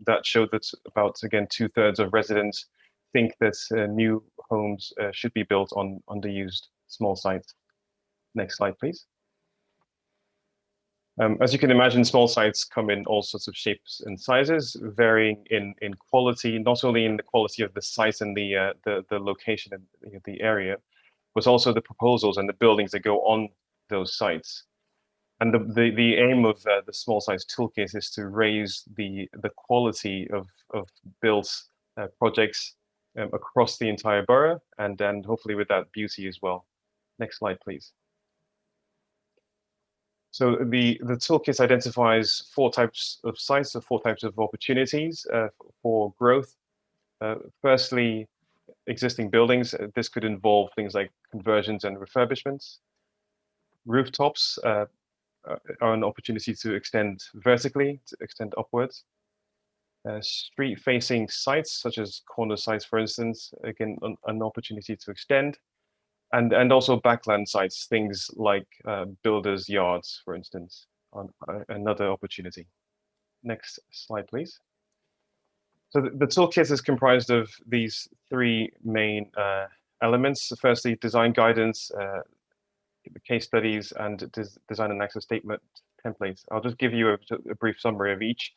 that showed that about, again, 2/3 of residents think that new homes should be built on underused small sites. Next slide, please. As you can imagine, small sites come in all sorts of shapes and sizes, varying in quality, not only in the quality of the site and the location and the area, but also the proposals and the buildings that go on those sites. And the aim of the small sites toolkit is to raise the quality of built projects across the entire borough, and then hopefully with that beauty as well. Next slide, please. So the toolkit identifies 4 types of sites, or 4 types of opportunities for growth. Firstly, existing buildings. This could involve things like conversions and refurbishments. Rooftops are an opportunity to extend vertically, to extend upwards. Street-facing sites, such as corner sites, for instance, again, an opportunity to extend. And also backland sites, things like builders' yards, for instance, on another opportunity. Next slide, please. So the toolkit is comprised of these 3 main elements. Firstly, design guidance, the case studies, and design and access statement templates. I'll just give you a brief summary of each.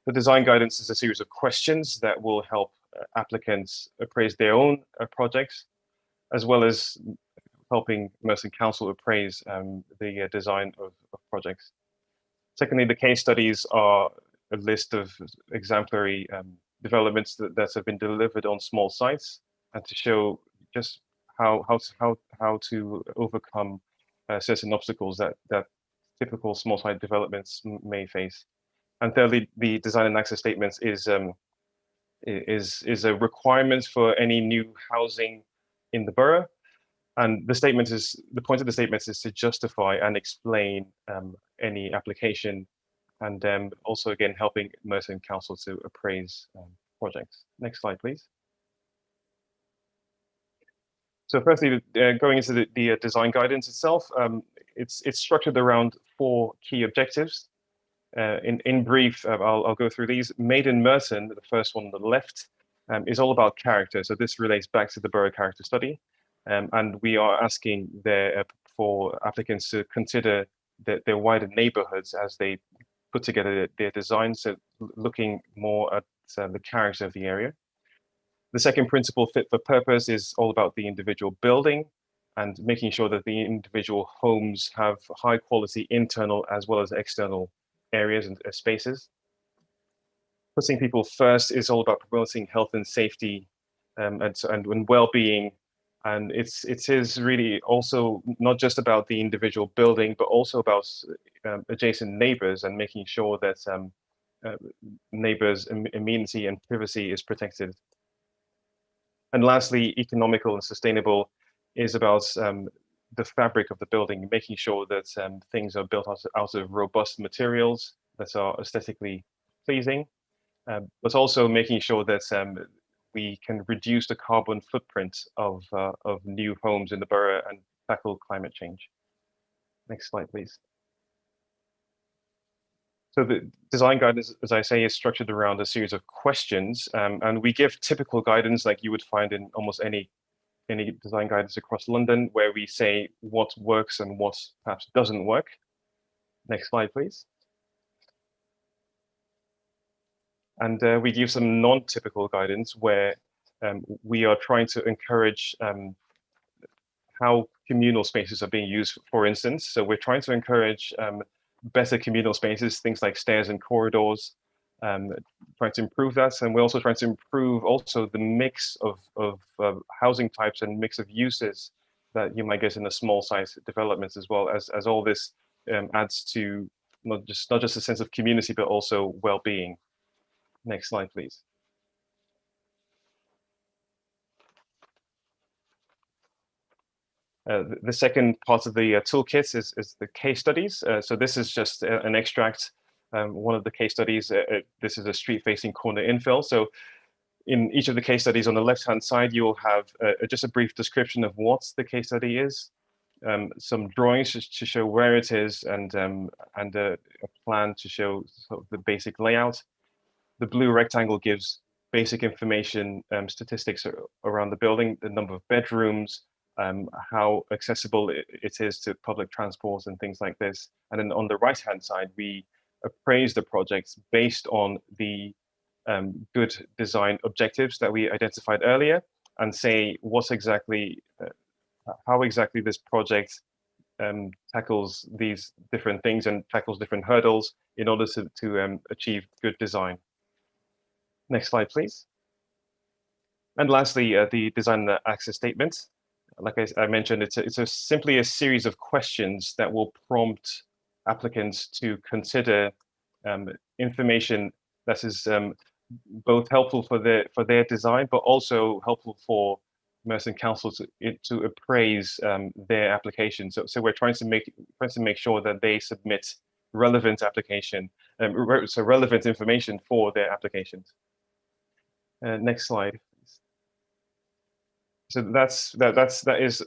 The design guidance is a series of questions that will help applicants appraise their own projects, as well as helping Merton Council appraise the design of projects. Secondly, the case studies are a list of exemplary developments that have been delivered on small sites, and to show just how to overcome certain obstacles that typical small site developments may face. And thirdly, the design and access statements is a requirement for any new housing in the borough. And the point of the statement is to justify and explain any application, and also again helping Merton Council to appraise projects. Next slide, please. So firstly, going into the design guidance itself, it's structured around 4 key objectives. In brief, I'll go through these. Made in Merton, the first one on the left, is all about character. So this relates back to the borough character study. And we are asking for applicants to consider their wider neighborhoods as they put together their designs, so looking more at the character of the area. The second principle, fit for purpose, is all about the individual building and making sure that the individual homes have high quality internal as well as external areas and spaces. Putting people first is all about promoting health and safety and well-being. And it is really also not just about the individual building, but also about adjacent neighbors and making sure that neighbors' amenity and privacy is protected. And lastly, economical and sustainable is about the fabric of the building, making sure that things are built out of robust materials that are aesthetically pleasing, but also making sure that we can reduce the carbon footprint of new homes in the borough and tackle climate change. Next slide, please. So the design guidance, as I say, is structured around a series of questions, and we give typical guidance like you would find in almost any design guidance across London, where we say what works and what perhaps doesn't work. Next slide, please. And we give some non-typical guidance where we are trying to encourage how communal spaces are being used, for instance. So we're trying to encourage better communal spaces, things like stairs and corridors, trying to improve that. And we're also trying to improve also the mix of housing types and mix of uses that you might get in a small size developments, as well as all this adds to not just a sense of community, but also well-being. Next slide, please. The second part of the toolkit is the case studies. So this is just an extract. One of the case studies, this is a street-facing corner infill. So in each of the case studies on the left-hand side, you'll have just a brief description of what the case study is, some drawings to show where it is, and a plan to show sort of the basic layout. The blue rectangle gives basic information, statistics around the building, the number of bedrooms, how accessible it is to public transport and things like this. And then on the right-hand side, we appraise the projects based on the good design objectives that we identified earlier, and say what exactly, how exactly this project tackles these different things and tackles different hurdles in order to achieve good design. Next slide, please. And lastly, the design access statement. Like I mentioned, it's simply a series of questions that will prompt applicants to consider information that is both helpful for their design, but also helpful for Merton Council to appraise their application. So we're trying to make sure that they submit relevant application, so relevant information for their applications. Next slide. So that is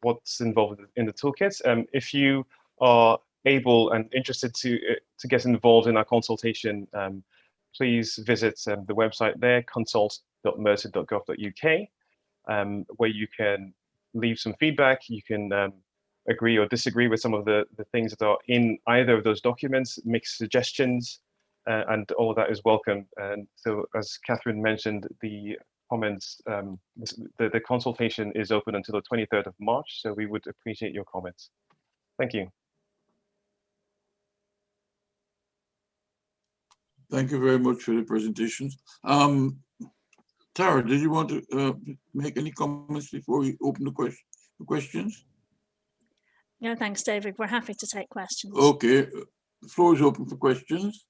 what's involved in the toolkit. If you are able and interested to get involved in our consultation, please visit the website there, consult.merton.gov.uk, where you can leave some feedback. You can agree or disagree with some of the things that are in either of those documents, make suggestions, and all of that is welcome. And so, as Catherine mentioned, the comments, the consultation is open until the 23rd of March, so we would appreciate your comments. Thank you. Thank you very much for the presentations. Tara, did you want to make any comments before we open the questions? No, thanks, David. We're happy to take questions. Okay, the floor is open for questions.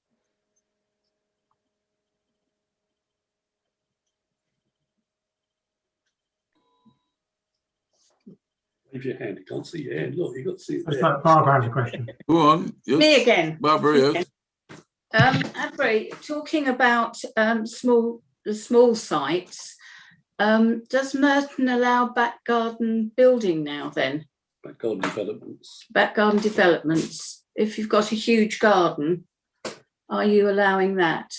Wave your hand. You can't see your hand. Look, you got to see it That's there. like Barbara has a question. Go on. Yes. Me again. Barbara, yes. Avery, talking about the small sites, does Merton allow back garden building now then? Back garden developments. Back garden developments. If you've got a huge garden, are you allowing that?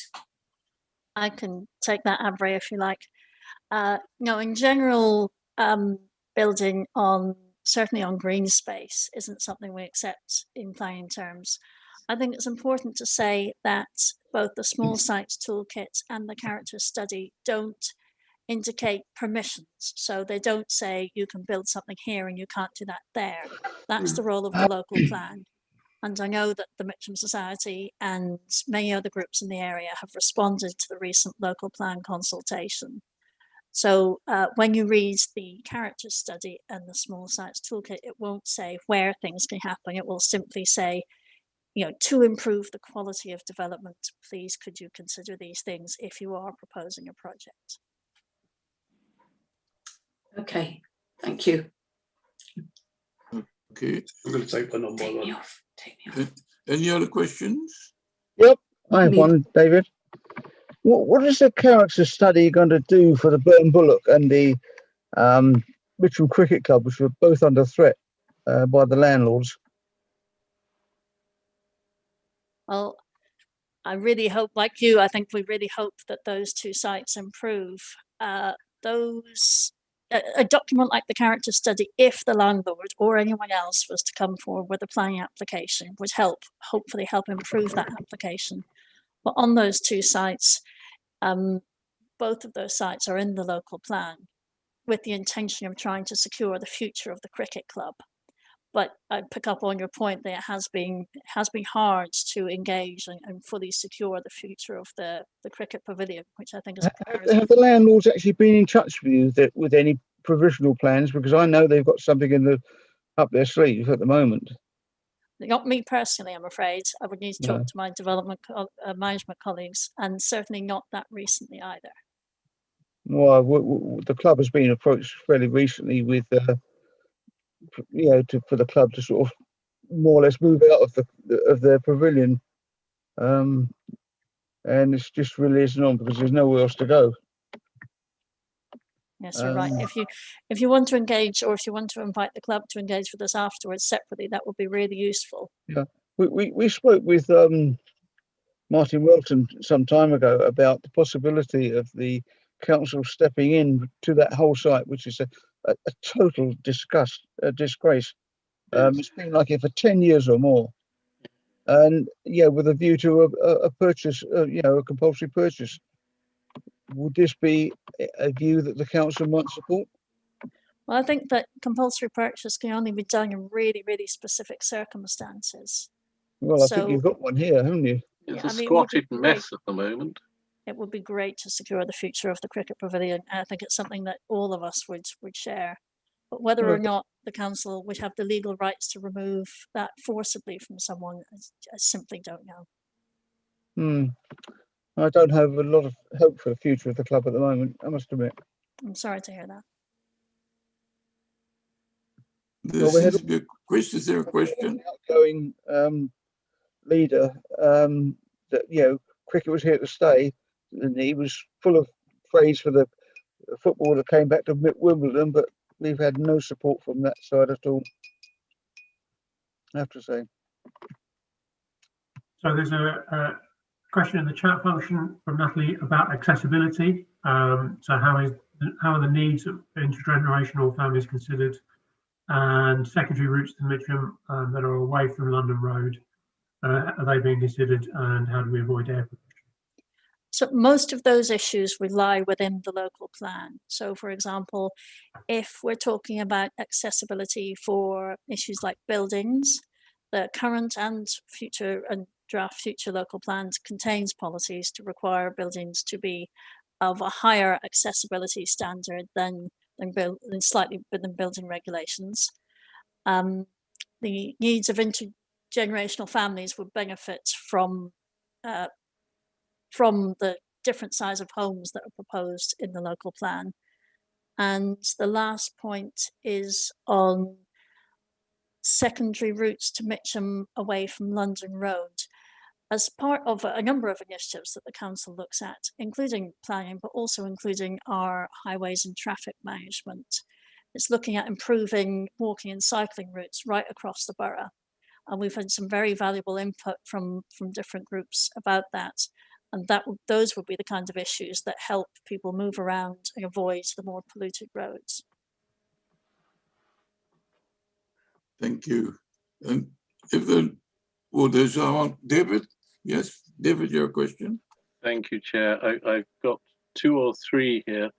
I can take that, Avery, if you like. No, in general, building certainly on green space isn't something we accept in planning terms. I think it's important to say that both the small sites toolkit and the character study don't indicate permissions. So they don't say you can build something here and you can't do that there. That's the role of the local plan. And I know that the Mitcham Society and many other groups in the area have responded to the recent local plan consultation. So when you read the character study and the small sites toolkit, it won't say where things can happen. It will simply say, you know, to improve the quality of development, please could you consider these things if you are proposing a project. Okay, thank you. Okay. I'm going to take one on by one. Take me off. Any other questions? Yep, I have one, David. What is the character study going to do for the Burton Bullock and the Mitcham Cricket Club, which were both under threat by the landlords? Well, I really hope, like you, I think we really hope that those two sites improve. A document like the character study, if the landlord or anyone else was to come forward with a planning application, would hopefully help improve that application. But on those two sites, both of those sites are in the local plan with the intention of trying to secure the future of the cricket club. But I pick up on your point that it has been hard to engage and fully secure the future of the cricket pavilion, which I think is Have the landlords actually been in touch with you with any provisional plans? Because I know they've got something up their sleeve at the moment. Not me personally, I'm afraid. I would need to talk to my development management colleagues, and certainly not that recently either. Well, the club has been approached fairly recently with, for the club to sort of more or less move out of their pavilion, and it's just really isn't on because there's nowhere else to go. Yes, you're right. If you want to engage, or if you want to invite the club to engage with us afterwards separately, that would be really useful. Yeah, we spoke with Martin Welton some time ago about the possibility of the council stepping in to that whole site, which is a total disgrace. It's been like it for 10 years or more. And yeah, with a view to a purchase, a compulsory purchase. Would this be a view that the council might support? Well, I think that compulsory purchase can only be done in really, really specific circumstances. Well, I think you've got one here, haven't you? It's Yeah, a I mean, it would be squatted mess at the moment. It would be great to secure the future of the cricket pavilion. I think it's something that all of us would share. But whether or not the council would have the legal rights to remove that forcibly from someone, I simply don't know. I don't have a lot of hope for the future of the club at the moment, I must admit. I'm sorry to hear that. There seems to be a question. Is there a question? Outgoing leader that cricket was here to stay, and he was full of praise for the football that came back to Wimbledon, but we've had no support from that side at all, I have to say. So there's a question in the chat function from Natalie about accessibility. So how are the needs of intergenerational families considered, and secondary routes to Mitcham that are away from London Road, are they being considered, and how do we avoid air pollution? So most of those issues will lie within the local plan. So for example, if we're talking about accessibility for issues like buildings, the current and future and draft future local plans contains policies to require buildings to be of a higher accessibility standard than slightly within building regulations. The needs of intergenerational families would benefit from the different size of homes that are proposed in the local plan. And the last point is on secondary routes to Mitcham away from London Road. As part of a number of initiatives that the council looks at, including planning, but also including our highways and traffic management, it's looking at improving walking and cycling routes right across the borough. And we've had some very valuable input from different groups about that. And those would be the kind of issues that help people move around and avoid the more polluted roads. Thank you. And if there's David. Yes, David, your question. Thank you, Chair. I've got 2 or 3 here.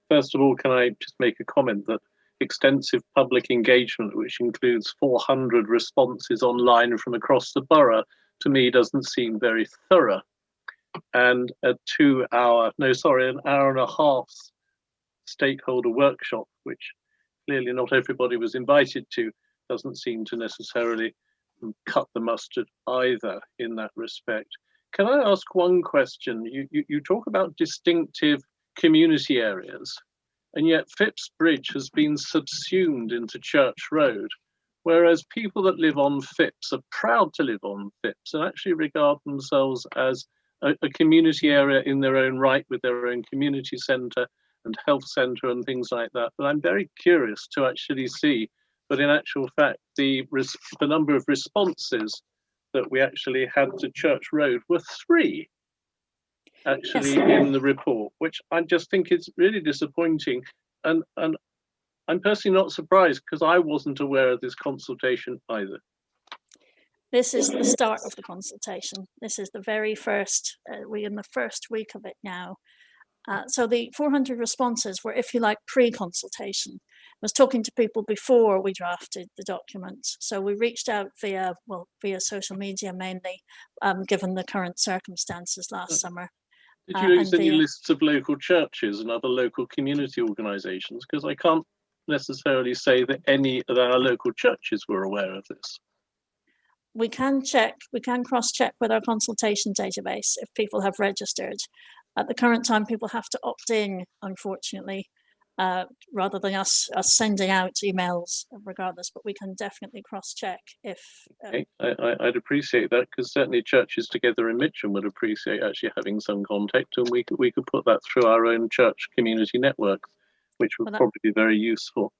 First of all, can I just make a comment that extensive public engagement, which includes 400 responses online from across the borough, to me doesn't seem very thorough. And an hour and a half stakeholder workshop, which clearly not everybody was invited to, doesn't seem to necessarily cut the mustard either in that respect. Can I ask one question? You talk about distinctive community areas, and yet Phipps Bridge has been subsumed into Church Road, whereas people that live on Phipps are proud to live on Phipps and actually regard themselves as a community area in their own right, with their own community centre and health centre and things like that. But I'm very curious to actually see that in actual fact, the number of responses that we actually had to Church Road were 3 actually in the report, which I just think is really disappointing. And I'm personally not surprised, because I wasn't aware of this consultation either. This is the start of the consultation. This is the very first, we're in the first week of it now. So the 400 responses were, if you like, pre-consultation. I was talking to people before we drafted the document. So we reached out via social media mainly, given the current circumstances last summer. Did you use any lists of local churches and other local community organisations? Because I can't necessarily say that any of our local churches were aware of this. We can cross-check with our consultation database if people have registered. At the current time, people have to opt in, unfortunately, rather than us sending out emails regardless, but we can definitely cross-check if... Okay. I'd appreciate that, because certainly churches together in Mitcham would appreciate actually having some contact, and we could put that through our own church community network, which would probably be very useful.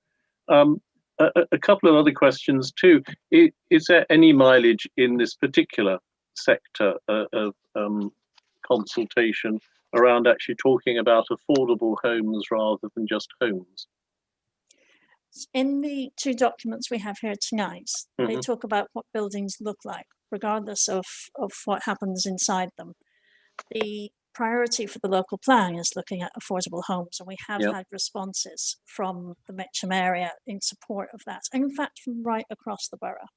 A couple of other questions too. Is there any mileage in this particular sector of consultation around actually talking about affordable homes rather than just homes? In the two documents we have here tonight, they Mhm. talk about what buildings look like, regardless of what happens inside them. The priority for the local plan is looking at affordable homes, and we have Yep. had responses from the Mitcham area in support of that, and in fact from right across the borough.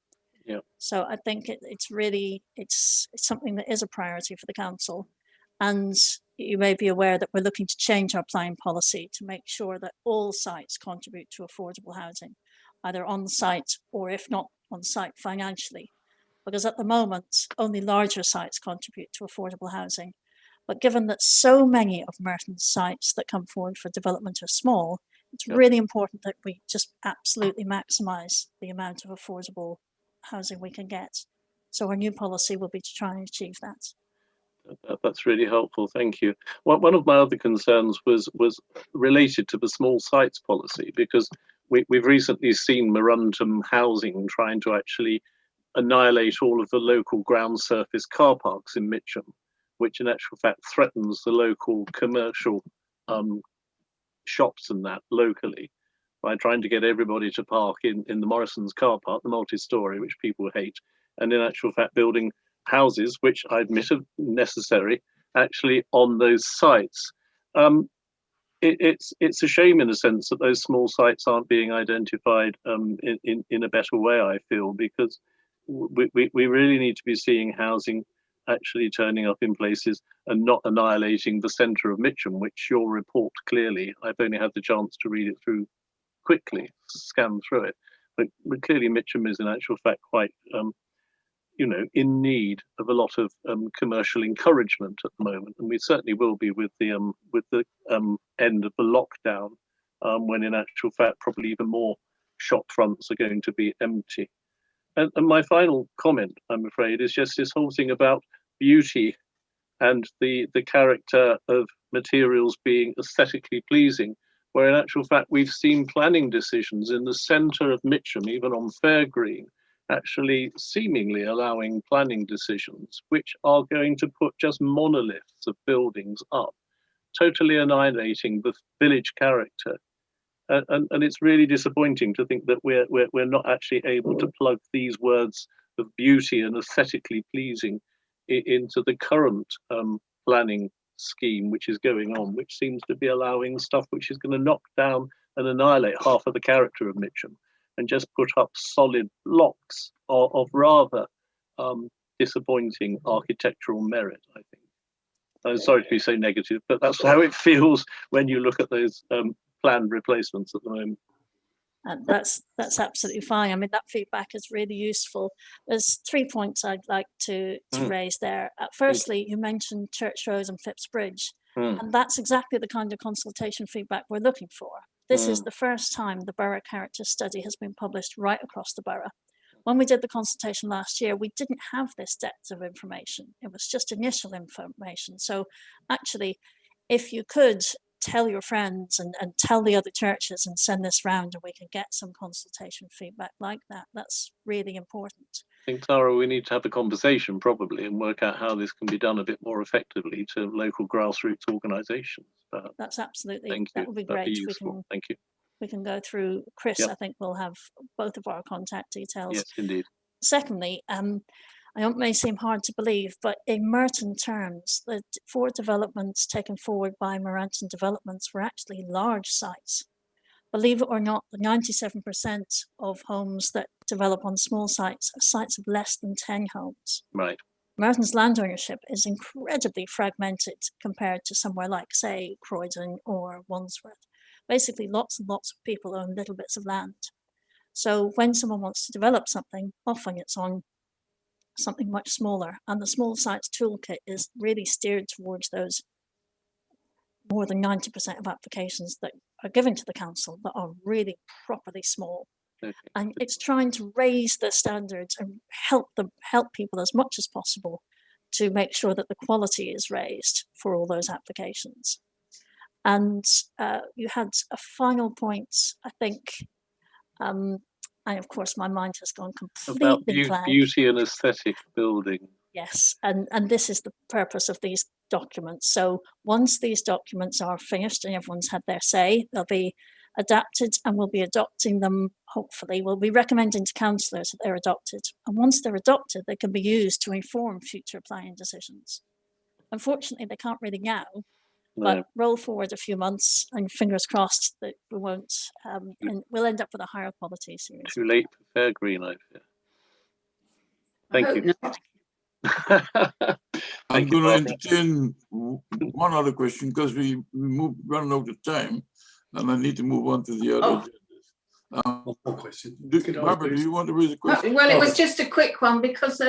Yep. So I think it's really it's something that is a priority for the council, and you may be aware that we're looking to change our planning policy to make sure that all sites contribute to affordable housing, either on site or if not on site financially. Because at the moment, only larger sites contribute to affordable housing. But given that so many of Merton's sites that come forward for development are small, it's Yep. really important that we just absolutely maximise the amount of affordable housing we can get. So our new policy will be to try and achieve that. That's really helpful, thank you. One of my other concerns was related to the small sites policy, because we've recently seen Mitcham Housing trying to actually annihilate all of the local ground surface car parks in Mitcham, which in actual fact threatens the local commercial shops and that locally, by trying to get everybody to park in the Morrison's car park, the multi-storey, which people hate, and in actual fact building houses, which I admit are necessary, actually on those sites. It's a shame in a sense that those small sites aren't being identified in a better way, I feel, because we really need to be seeing housing actually turning up in places and not annihilating the centre of Mitcham, which your report clearly, I've only had the chance to read it through quickly, scan through it, but clearly Mitcham is in actual fact quite in need of a lot of commercial encouragement at the moment, and we certainly will be with the end of the lockdown, when in actual fact probably even more shop fronts are going to be empty. And my final comment, I'm afraid, is just this whole thing about beauty and the character of materials being aesthetically pleasing, where in actual fact we've seen planning decisions in the centre of Mitcham, even on Fair Green, actually seemingly allowing planning decisions which are going to put just monoliths of buildings up, totally annihilating the village character. And it's really disappointing to think that we're not actually able to plug these words of beauty and aesthetically pleasing into the current planning scheme which is going on, which seems to be allowing stuff which is going to knock down and annihilate half of the character of Mitcham, and just put up solid blocks of rather disappointing architectural merit, I think. I'm sorry to be so negative, but that's how it feels when you look at those planned replacements at the moment. And that's absolutely fine. I mean, that feedback is really useful. There's 3 points I'd like to raise there. Firstly, you mentioned Church Road and Phipps Bridge, and that's exactly the kind of consultation feedback we're looking for. This is the first time the borough character study has been published right across the borough. When we did the consultation last year, we didn't have this depth of information. It was just initial information. So actually, if you could tell your friends and tell the other churches and send this round, and we can get some consultation feedback like that, that's really important. I think, Tara, we need to have a conversation probably and work out how this can be done a bit more effectively to local grassroots organisations. That's absolutely, thank you. That would be That'd great. be useful. Thank you. We can go through Chris. Yep. I think we'll have both of our contact details. Yes, indeed. Secondly, I know it may seem hard to believe, but in Merton terms, the 4 developments taken forward by Merton Developments were actually large sites. Believe it or not, the 97% of homes that develop on small sites are sites of less than 10 homes. Right. Merton's land ownership is incredibly fragmented compared to somewhere like, say, Croydon or Wandsworth. Basically, lots and lots of people own little bits of land. So when someone wants to develop something, often it's on something much smaller. And the small sites toolkit is really steered towards those more than 90% of applications that are given to the council that are really properly small. Okay. And it's trying to raise the standards and help people as much as possible to make sure that the quality is raised for all those applications. And you had a final point, I think, and of course my mind has gone completely about blank. Beauty and aesthetic building. Yes, and this is the purpose of these documents. So once these documents are finished and everyone's had their say, there'll be adapted, and we'll be adopting them, hopefully. We'll be recommending to councillors that they're adopted. And once they're adopted, they can be used to inform future planning decisions. Unfortunately, they can't really now, but roll forward a few months and fingers crossed that we won't, and we'll end up with a higher quality series. Too late for fair green, I fear. Thank you. I'm going to entertain one other question because we run out of time, and I need to move on to the other agendas. Question. Barbara, do you want to raise a question? Well, it was just a quick one because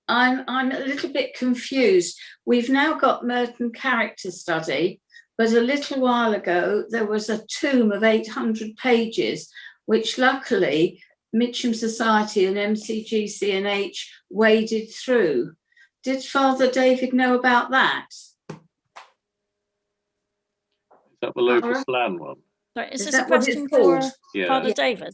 I'm a little bit confused. We've now got Merton character study, but a little while ago there was a tome of 800 pages, which luckily Mitcham Society and MCGC&H waded through. Did Father David know about that? Is that the local plan one? Sorry, is this a question for Father David?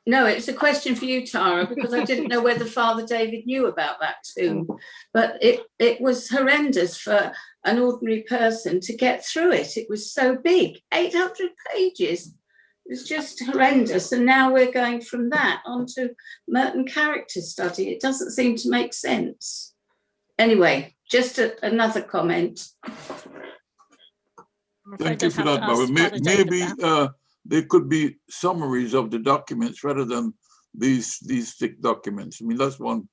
No, it's a question for you, Tara, because I didn't know whether Father David knew about that too. But it was horrendous for an ordinary person to get through it. It was so big, 800 pages. It was just horrendous. And now we're going from that onto Merton character study. It doesn't seem to make sense. Anyway, just another comment. Thank you for that, Barbara. Maybe there could be summaries of the documents rather than these thick documents. I mean, that's one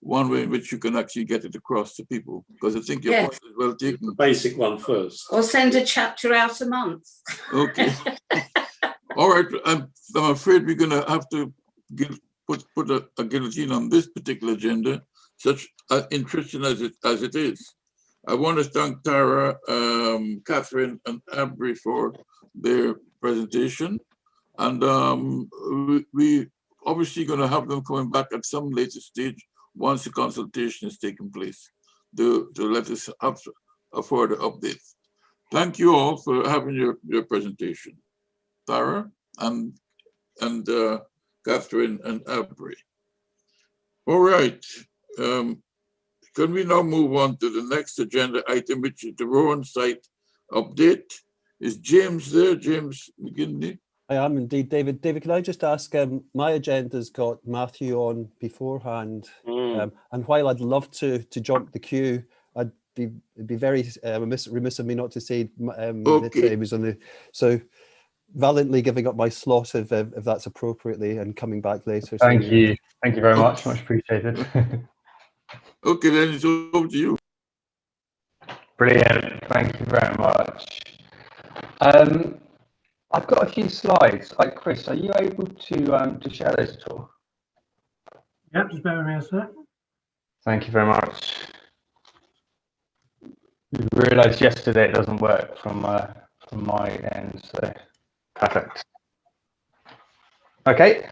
way in which you can actually get it across to people, because I think your point is well taken. The basic one first. Or send a chapter out a month. Okay. All right. I'm afraid we're going to have to put a guillotine on this particular agenda, such interesting as it is. I want to thank Tara, Catherine, and Abri for their presentation, and we obviously going to have them coming back at some later stage once the consultation has taken place to let us have a further update. Thank you all for having your presentation, Tara and Catherine and Abri. All right. Can we now move on to the next agenda item, which is the Rowan site update? Is James there? James McGinley? I am indeed, David. David, can I just ask, my agenda's got Matthew on beforehand, and while I'd love to jump the queue, it'd be very remiss of me not to say that he was on the, so valiantly giving up my slot if that's appropriately and coming back later. Thank you very much appreciated. Okay, then it's over to you. Brilliant, thank you very much. I've got a few slides. Chris, are you able to share those at all? Yep, just bear with me a sec. Thank you very much. We realised yesterday it doesn't work from my end, so perfect. Okay.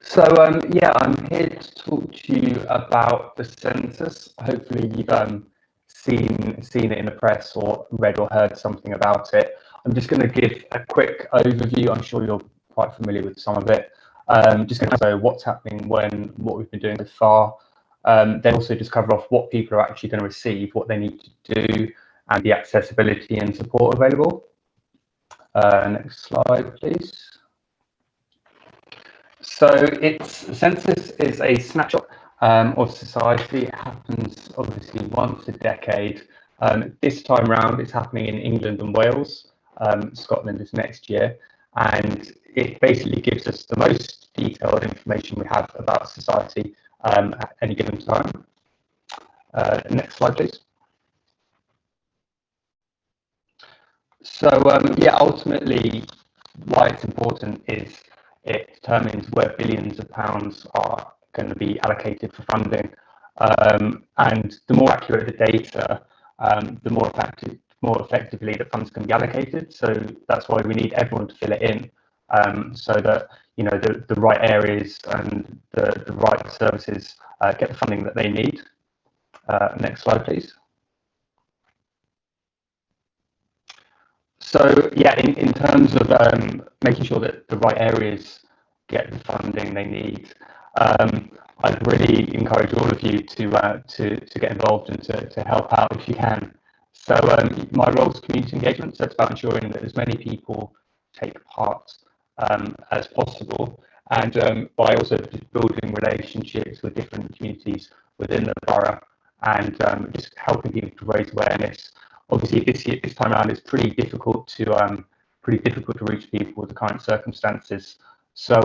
So yeah, I'm here to talk to you about the census. Hopefully you've seen it in the press or read or heard something about it. I'm just going to give a quick overview. I'm sure you're quite familiar with some of it. Just going to say what's happening, when, what we've been doing so far. Then also just cover off what people are actually going to receive, what they need to do, and the accessibility and support available. Next slide, please. So census is a snapshot of society. It happens obviously once a decade. This time round it's happening in England and Wales. Scotland is next year, and it basically gives us the most detailed information we have about society at any given time. Next slide, please. So yeah, ultimately why it's important is it determines where billions of pounds are going to be allocated for funding, and the more accurate the data, the more effectively the funds can be allocated. So that's why we need everyone to fill it in, so that the right areas and the right services get the funding that they need. Next slide, please. So yeah, in terms of making sure that the right areas get the funding they need, I'd really encourage all of you to get involved and to help out if you can. So my role is community engagement, so it's about ensuring that as many people take part as possible. And by also just building relationships with different communities within the borough and just helping people to raise awareness. Obviously, this time around, it's pretty difficult to reach people with the current circumstances. So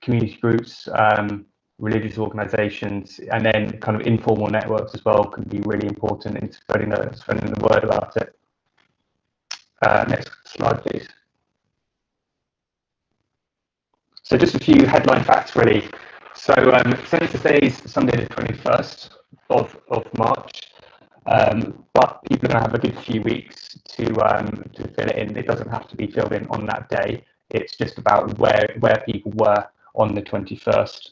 community groups, religious organisations, and then kind of informal networks as well can be really important in spreading the word about it. Next slide, please. So just a few headline facts, really. So Census Day is Sunday the 21st of March, but people are going to have a good few weeks to fill it in. It doesn't have to be filled in on that day. It's just about where people were on the 21st.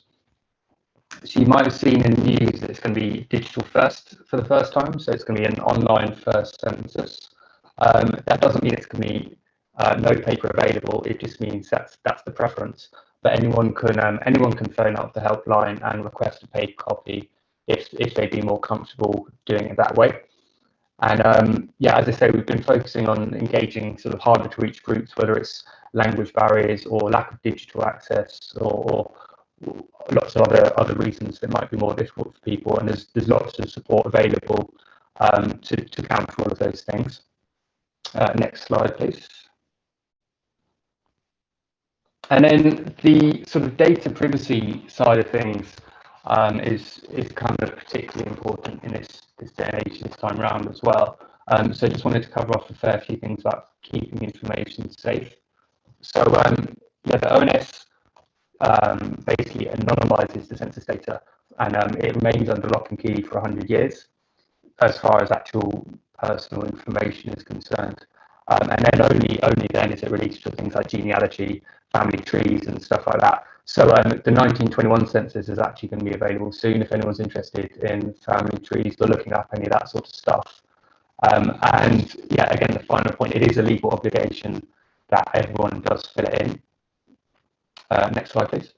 So you might have seen in the news that it's going to be digital first for the first time. So it's going to be an online first census. That doesn't mean it's going to be no paper available. It just means that's the preference. But anyone can phone up the helpline and request a paper copy if they'd be more comfortable doing it that way. And yeah, as I say, we've been focusing on engaging sort of harder to reach groups, whether it's language barriers or lack of digital access or lots of other reasons that might be more difficult for people. And there's lots of support available to account for all of those things. Next slide, please. And then the sort of data privacy side of things is kind of particularly important in this day and age this time around as well. So I just wanted to cover off a fair few things about keeping information safe. So yeah, the ONS basically anonymizes the census data, and it remains under lock and key for 100 years as far as actual personal information is concerned. And then only then is it released for things like genealogy, family trees and stuff like that. So the 1921 census is actually going to be available soon if anyone's interested in family trees or looking up any of that sort of stuff. And yeah, again, the final point, it is a legal obligation that everyone does fill it in. Next slide, please.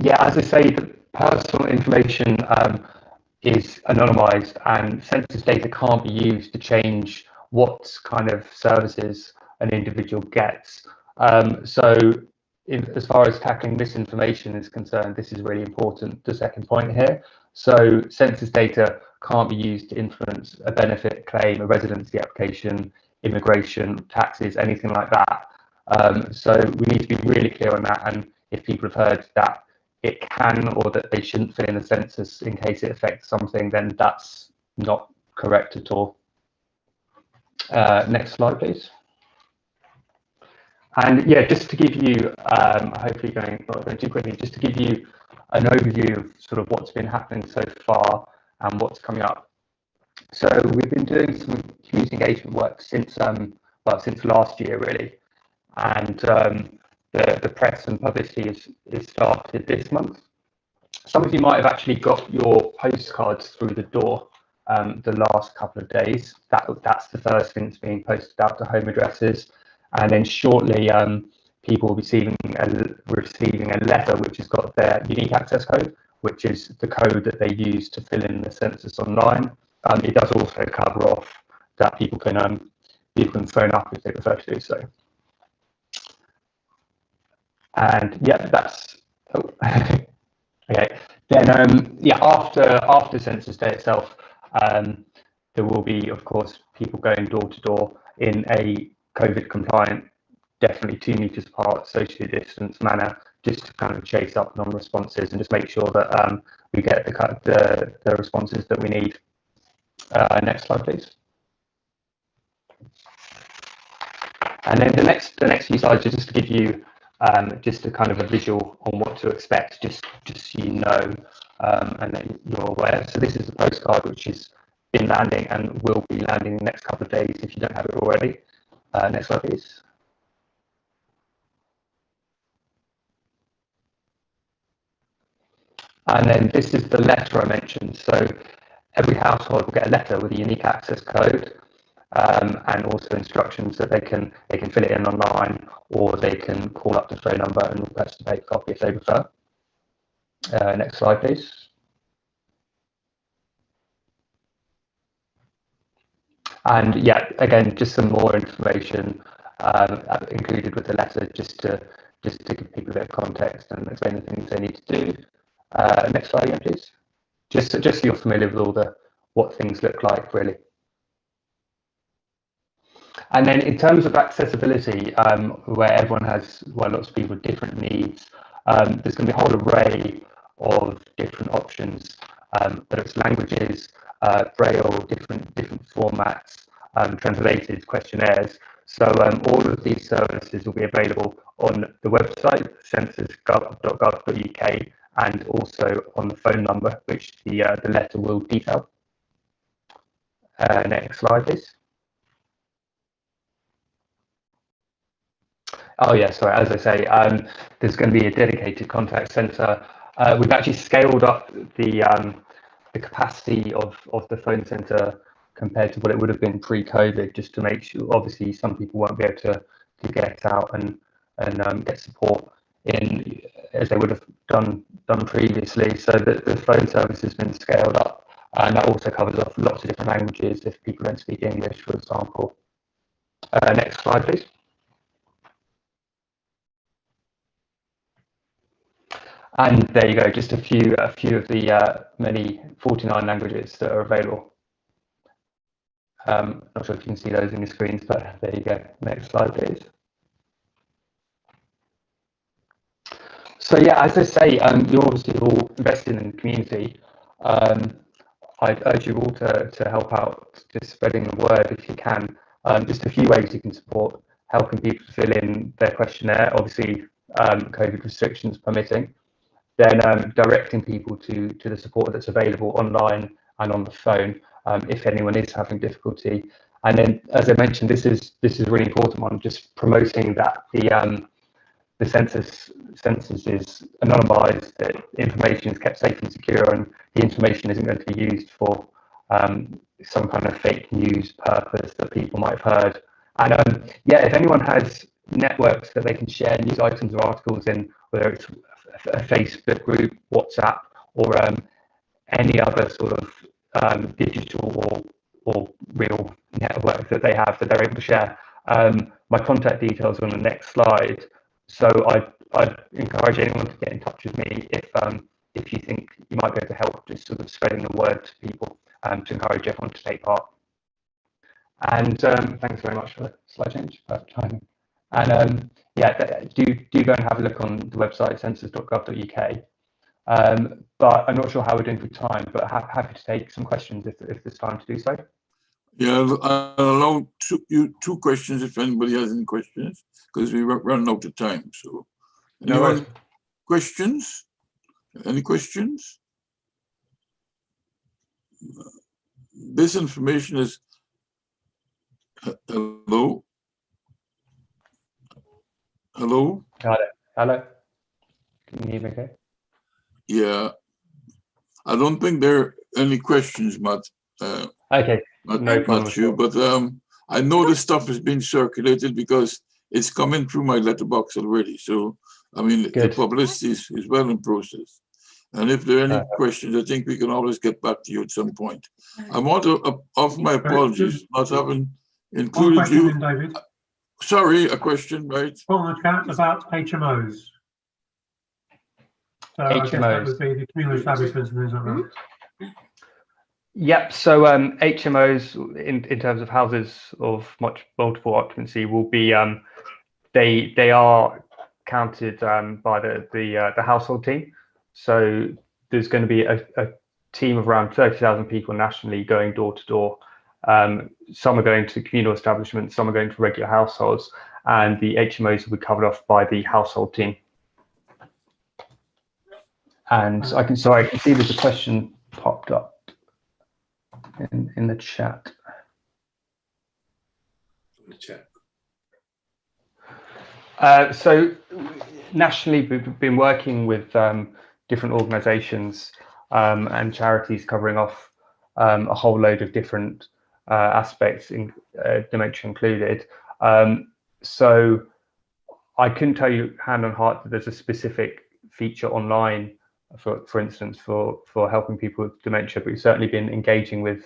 Yeah, as I say, the personal information is anonymized, and census data can't be used to change what kind of services an individual gets. So as far as tackling misinformation is concerned, this is really important, the second point here. So census data can't be used to influence a benefit claim, a residency application, immigration, taxes, anything like that. So we need to be really clear on that, and if people have heard that it can or that they shouldn't fill in the census in case it affects something, then that's not correct at all. Next slide, please. And yeah, just to give you, hopefully not going too quickly, just to give you an overview of sort of what's been happening so far and what's coming up. So we've been doing some community engagement work since last year, really, and the press and publicity is started this month. Some of you might have actually got your postcards through the door the last couple of days. That's the first thing that's being posted out to home addresses, and then shortly people will be receiving a letter which has got their unique access code, which is the code that they use to fill in the census online. It does also cover off that people can phone up if they prefer to do so. And yeah, that's okay. Then yeah, after Census Day itself, there will be, of course, people going door to door in a COVID compliant, definitely 2 meters apart, socially distanced manner, just to kind of chase up non-responses and just make sure that we get the responses that we need. Next slide, please. And then the next few slides are just to give you just a kind of a visual on what to expect, just so you know, and then you're aware. So this is the postcard which has been landing and will be landing in the next couple of days if you don't have it already. Next slide, please. And then this is the letter I mentioned. So every household will get a letter with a unique access code, and also instructions that they can fill it in online, or they can call up the phone number and request a paper copy if they prefer. Next slide, please. And yeah, again, just some more information included with the letter, just to give people a bit of context and explain the things they need to do. Next slide again, please. Just so you're familiar with all what things look like, really. And then in terms of accessibility, where everyone has, lots of people with different needs, there's going to be a whole array of different options, whether it's languages, braille, different formats, translated questionnaires. So all of these services will be available on the website, census.gov.uk, and also on the phone number, which the letter will detail. Next slide, please. Oh yeah, sorry, as I say, there's going to be a dedicated contact centre. We've actually scaled up the capacity of the phone centre compared to what it would have been pre-COVID, just to make sure, obviously some people won't be able to get out and get support in as they would have done previously. So the phone service has been scaled up, and that also covers off lots of different languages if people don't speak English, for example. Next slide, please. And there you go, just a few of the many 49 languages that are available. Not sure if you can see those in your screens, but there you go. Next slide, please. So yeah, as I say, you're obviously all invested in the community. I'd urge you all to help out, just spreading the word if you can. Just a few ways you can support: helping people fill in their questionnaire, obviously COVID restrictions permitting. Then directing people to the support that's available online and on the phone if anyone is having difficulty. And then, as I mentioned, this is a really important one, just promoting that the census is anonymised, that information is kept safe and secure, and the information isn't going to be used for some kind of fake news purpose that people might have heard. And yeah, if anyone has networks that they can share news items or articles in, whether it's a Facebook group, WhatsApp, or any other sort of digital or real network that they have that they're able to share. My contact details are on the next slide. So I'd encourage anyone to get in touch with me if you think you might be able to help, just sort of spreading the word to people to encourage everyone to take part. And thanks very much for the slide change. Timing. And yeah, do go and have a look on the website census.gov.uk. But I'm not sure how we're doing for time, but happy to take some questions if there's time to do so. Yeah, I'll allow two questions if anybody has any questions, because we run out of time. So, anyone? No questions? Any questions? This information is. Hello? Hello? Got it. Hello? Can you hear me okay? Yeah. I don't think there are any questions, Matt. Okay. No problem. Not you, but I know this stuff is being circulated because it's coming through my letterbox already. So, I mean, the publicity is well in process. And if there are any questions, I think we can always get back to you at some point. I want to offer my apologies not having included you. David. Sorry, a question, right? On the chat about HMOs. So I guess that would be the communal establishments and things like that. Yep. So HMOs in terms of houses of multiple occupancy will be they are counted by the household team. So there's going to be a team of around 30,000 people nationally going door to door. Some are going to communal establishments, some are going to regular households, and the HMOs will be covered off by the household team. And I can see there's a question popped up in the chat. So nationally, we've been working with different organisations and charities covering off a whole load of different aspects, in dementia included. So I couldn't tell you hand on heart that there's a specific feature online, for instance, for helping people with dementia, but we've certainly been engaging with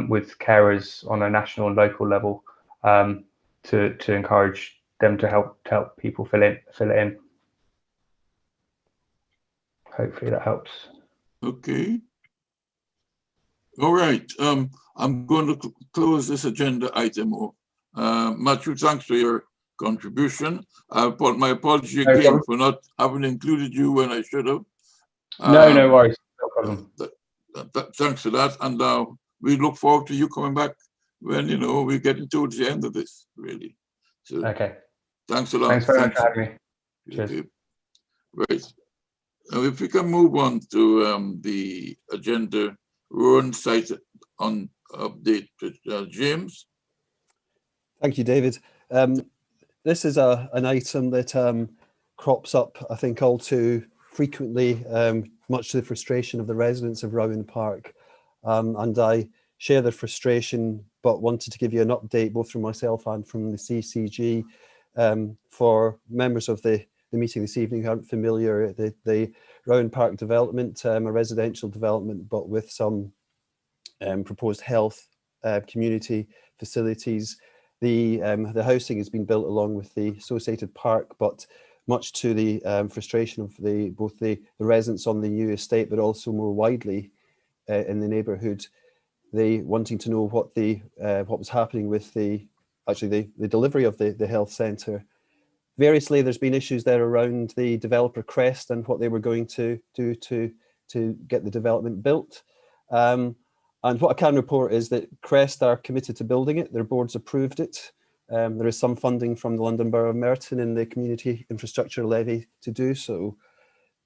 with carers on a national and local level to encourage them to help people fill it in. Hopefully that helps. Okay. All right. I'm going to close this agenda item off. Matthew, thanks for your contribution. My apology again for not having included you when I should have. No worries. No problem. Thanks for that. And we look forward to you coming back when, we're getting towards the end of this, really. So, okay. Thanks a lot. Thanks very much for having me. Cheers. Okay. Right. Now, if we can move on to the agenda, Rowan site on update, James. Thank you, David. This is an item that crops up, I think, all too frequently, much to the frustration of the residents of Rowan Park. And I share the frustration, but wanted to give you an update both from myself and from the CCG. For members of the meeting this evening who aren't familiar, the Rowan Park development, a residential development, but with some proposed health community facilities. The housing has been built along with the associated park, but much to the frustration of both the residents on the new estate, but also more widely in the neighbourhood, they wanting to know what was happening with the delivery of the health centre. Variously, there's been issues there around the developer Crest and what they were going to do to get the development built. And what I can report is that Crest are committed to building it. Their boards approved it. There is some funding from the London Borough of Merton in the Community Infrastructure Levy to do so.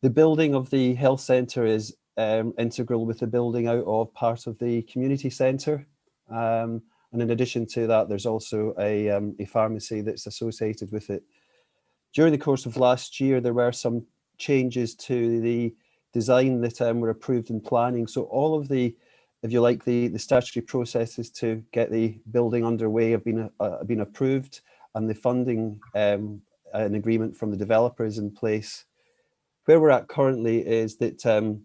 The building of the health centre is integral with the building out of part of the community centre. And in addition to that, there's also a pharmacy that's associated with it. During the course of last year, there were some changes to the design that were approved in planning. So all of the, if you like, the statutory processes to get the building underway have been approved, and the funding an agreement from the developer is in place. Where we're at currently is that the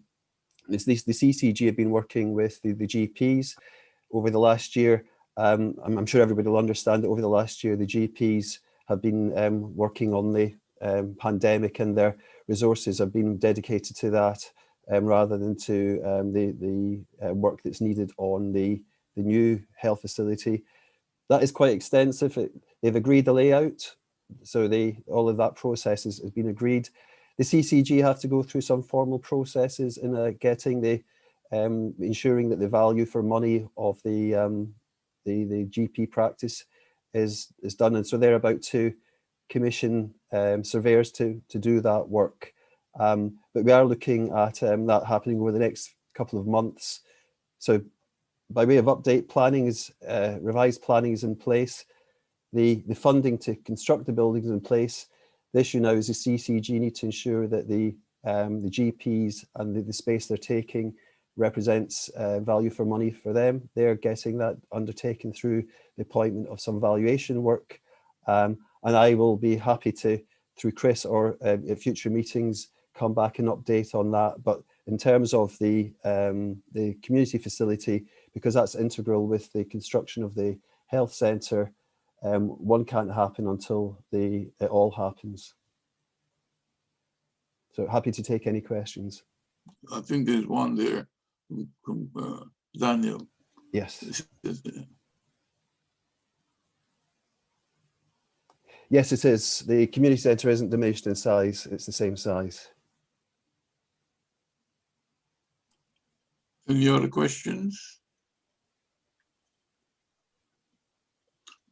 CCG have been working with the GPs over the last year. I'm sure everybody will understand that over the last year, the GPs have been working on the pandemic, and their resources have been dedicated to that rather than to the work that's needed on the new health facility. That is quite extensive. They've agreed the layout, so all of that process has been agreed. The CCG have to go through some formal processes in getting ensuring that the value for money of the GP practice is done, and so they're about to commission surveyors to do that work. But we are looking at that happening over the next couple of months. So by way of update, revised planning is in place. The funding to construct the building is in place. The issue now is the CCG need to ensure that the GPs and the space they're taking represents value for money for them. They're getting that undertaken through the appointment of some valuation work. And I will be happy to, through Chris or at future meetings, come back and update on that. But in terms of the community facility, because that's integral with the construction of the health centre, one can't happen until it all happens. So happy to take any questions. I think there's one there from Daniel. Yes. Yes, it is. The community centre isn't diminished in size. It's the same size. Any other questions?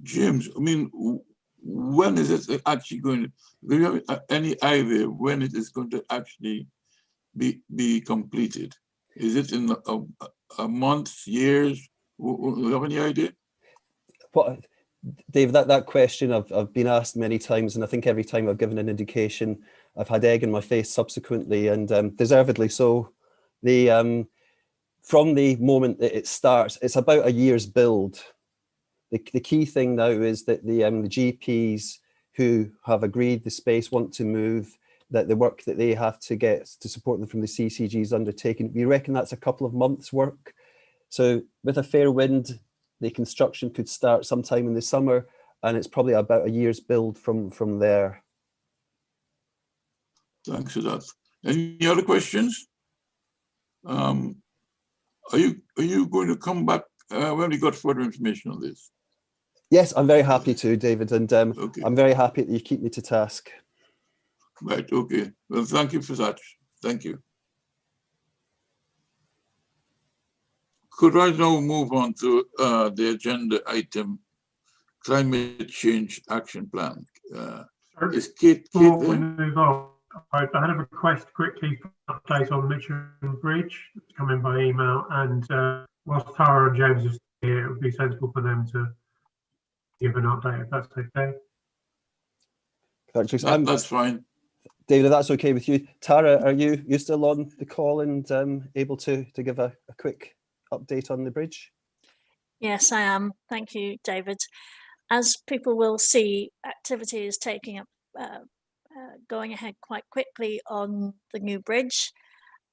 James, I mean, when is it actually going to, do you have any idea when it is going to actually be completed? Is it in a month, years? Do you have any idea? Dave, that question I've been asked many times, and I think every time I've given an indication, I've had egg in my face subsequently, and deservedly so. From the moment that it starts, it's about a year's build. The key thing now is that the GPs who have agreed the space want to move, that the work that they have to get to support them from the CCG is undertaken. We reckon that's a couple of months' work. So with a fair wind, the construction could start sometime in the summer, and it's probably about a year's build from there. Thanks for that. Any other questions? Are you going to come back when we got further information on this? Yes, I'm very happy to, David, and Okay. I'm very happy that you keep me to task. Right, okay. Well, thank you for that. Thank you. Could I now move on to the agenda item, Climate Change Action Plan? Is Kate Before we there? move on, I had a request quickly for an update on Mitcham Bridge. It's come in by email, and whilst Tara and James are here, it would be sensible for them to give an update, if that's okay. That's fine. David, that's okay with you. Tara, are you still on the call and able to give a quick update on the bridge? Yes, I am. Thank you, David. As people will see, activity is taking up, going ahead quite quickly on the new bridge,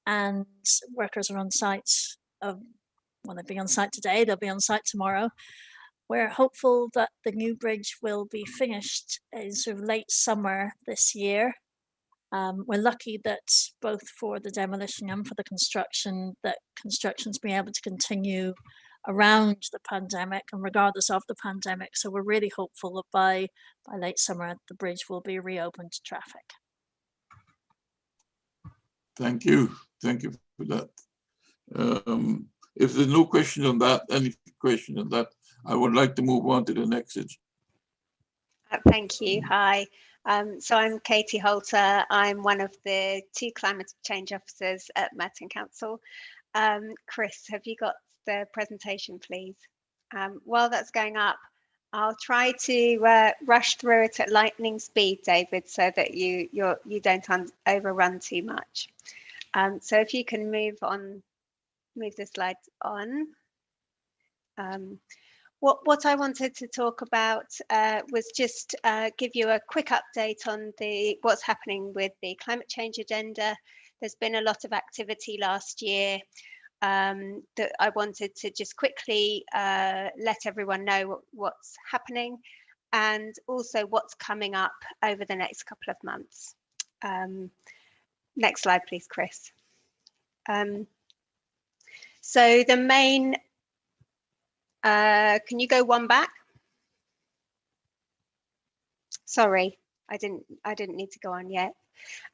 and workers are on site. Well, they'll be on site today, they'll be on site tomorrow. We're hopeful that the new bridge will be finished in sort of late summer this year. We're lucky that both for the demolition and for the construction, that construction's been able to continue around the pandemic and regardless of the pandemic. So we're really hopeful that by late summer, the bridge will be reopened to traffic. Thank you. Thank you for that. If there's no question on that, any question on that, I would like to move on to the next. Thank you. Hi. So I'm Katie Holter. I'm one of the 2 climate change officers at Merton Council. Chris, have you got the presentation, please? While that's going up, I'll try to rush through it at lightning speed, David, so that you don't overrun too much. So if you can move the slides on. What I wanted to talk about was just give you a quick update on what's happening with the climate change agenda. There's been a lot of activity last year that I wanted to just quickly let everyone know what's happening and also what's coming up over the next couple of months. Next slide, please, Chris. So the main, can you go one back? Sorry, I didn't need to go on yet.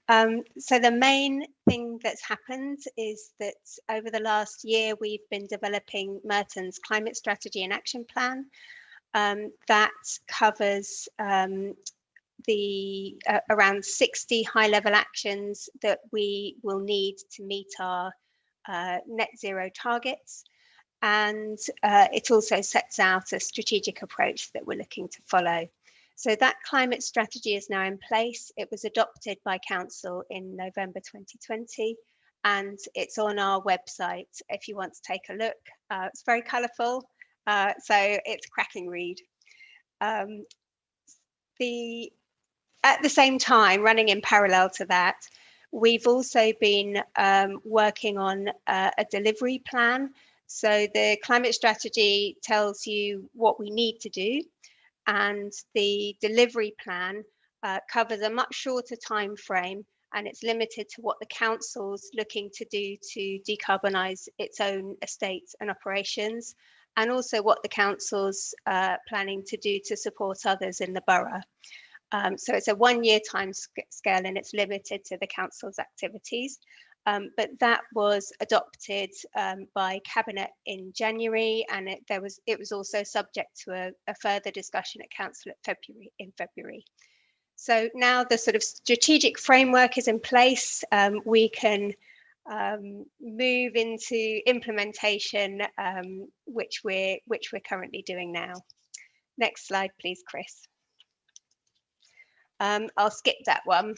So the main thing that's happened is that over the last year, we've been developing Merton's climate strategy and action plan that covers around 60 high-level actions that we will need to meet our net zero targets. And it also sets out a strategic approach that we're looking to follow. So that climate strategy is now in place. It was adopted by Council in November 2020, and it's on our website if you want to take a look. It's very colourful, so it's a cracking read. At the same time, running in parallel to that, we've also been working on a delivery plan. So the climate strategy tells you what we need to do, and the delivery plan covers a much shorter time frame, and it's limited to what the council's looking to do to decarbonise its own estates and operations, and also what the council's planning to do to support others in the borough. So it's a one-year time scale, and it's limited to the council's activities. But that was adopted by Cabinet in January, and it was also subject to a further discussion at Council in February. So now the sort of strategic framework is in place. We can move into implementation, which we're currently doing now. Next slide, please, Chris. I'll skip that one.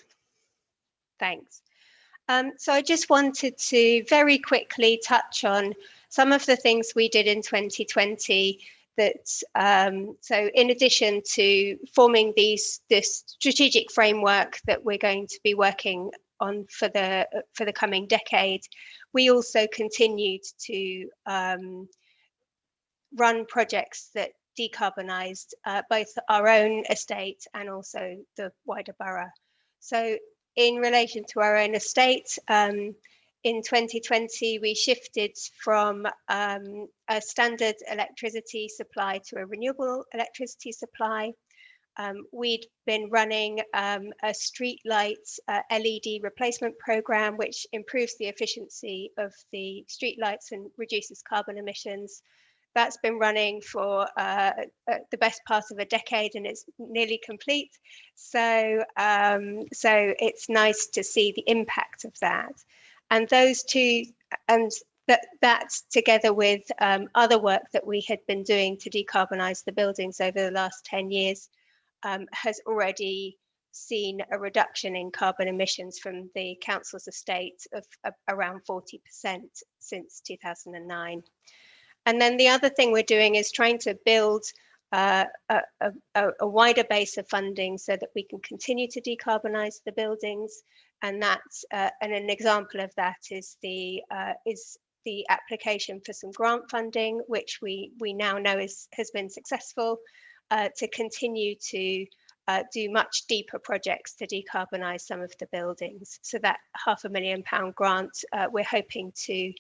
Thanks. So I just wanted to very quickly touch on some of the things we did in 2020 that, so in addition to forming this strategic framework that we're going to be working for the coming decade. We also continued to run projects that decarbonised both our own estate and also the wider borough. So in relation to our own estate, in 2020, we shifted from a standard electricity supply to a renewable electricity supply. We'd been running a street light LED replacement program, which improves the efficiency of the street lights and reduces carbon emissions. That's been running for the best part of a decade, and it's nearly complete. So, so it's nice to see the impact of that. And those two, and that together with other work that we had been doing to decarbonise the buildings over the last 10 years, has already seen a reduction in carbon emissions from the council's estate of around 40% since 2009. And then the other thing we're doing is trying to build a wider base of funding so that we can continue to decarbonise the buildings. And that's and an example of that is the application for some grant funding, which we now know has been successful, to continue to do much deeper projects to decarbonise some of the buildings. So that £500,000 grant, we're hoping to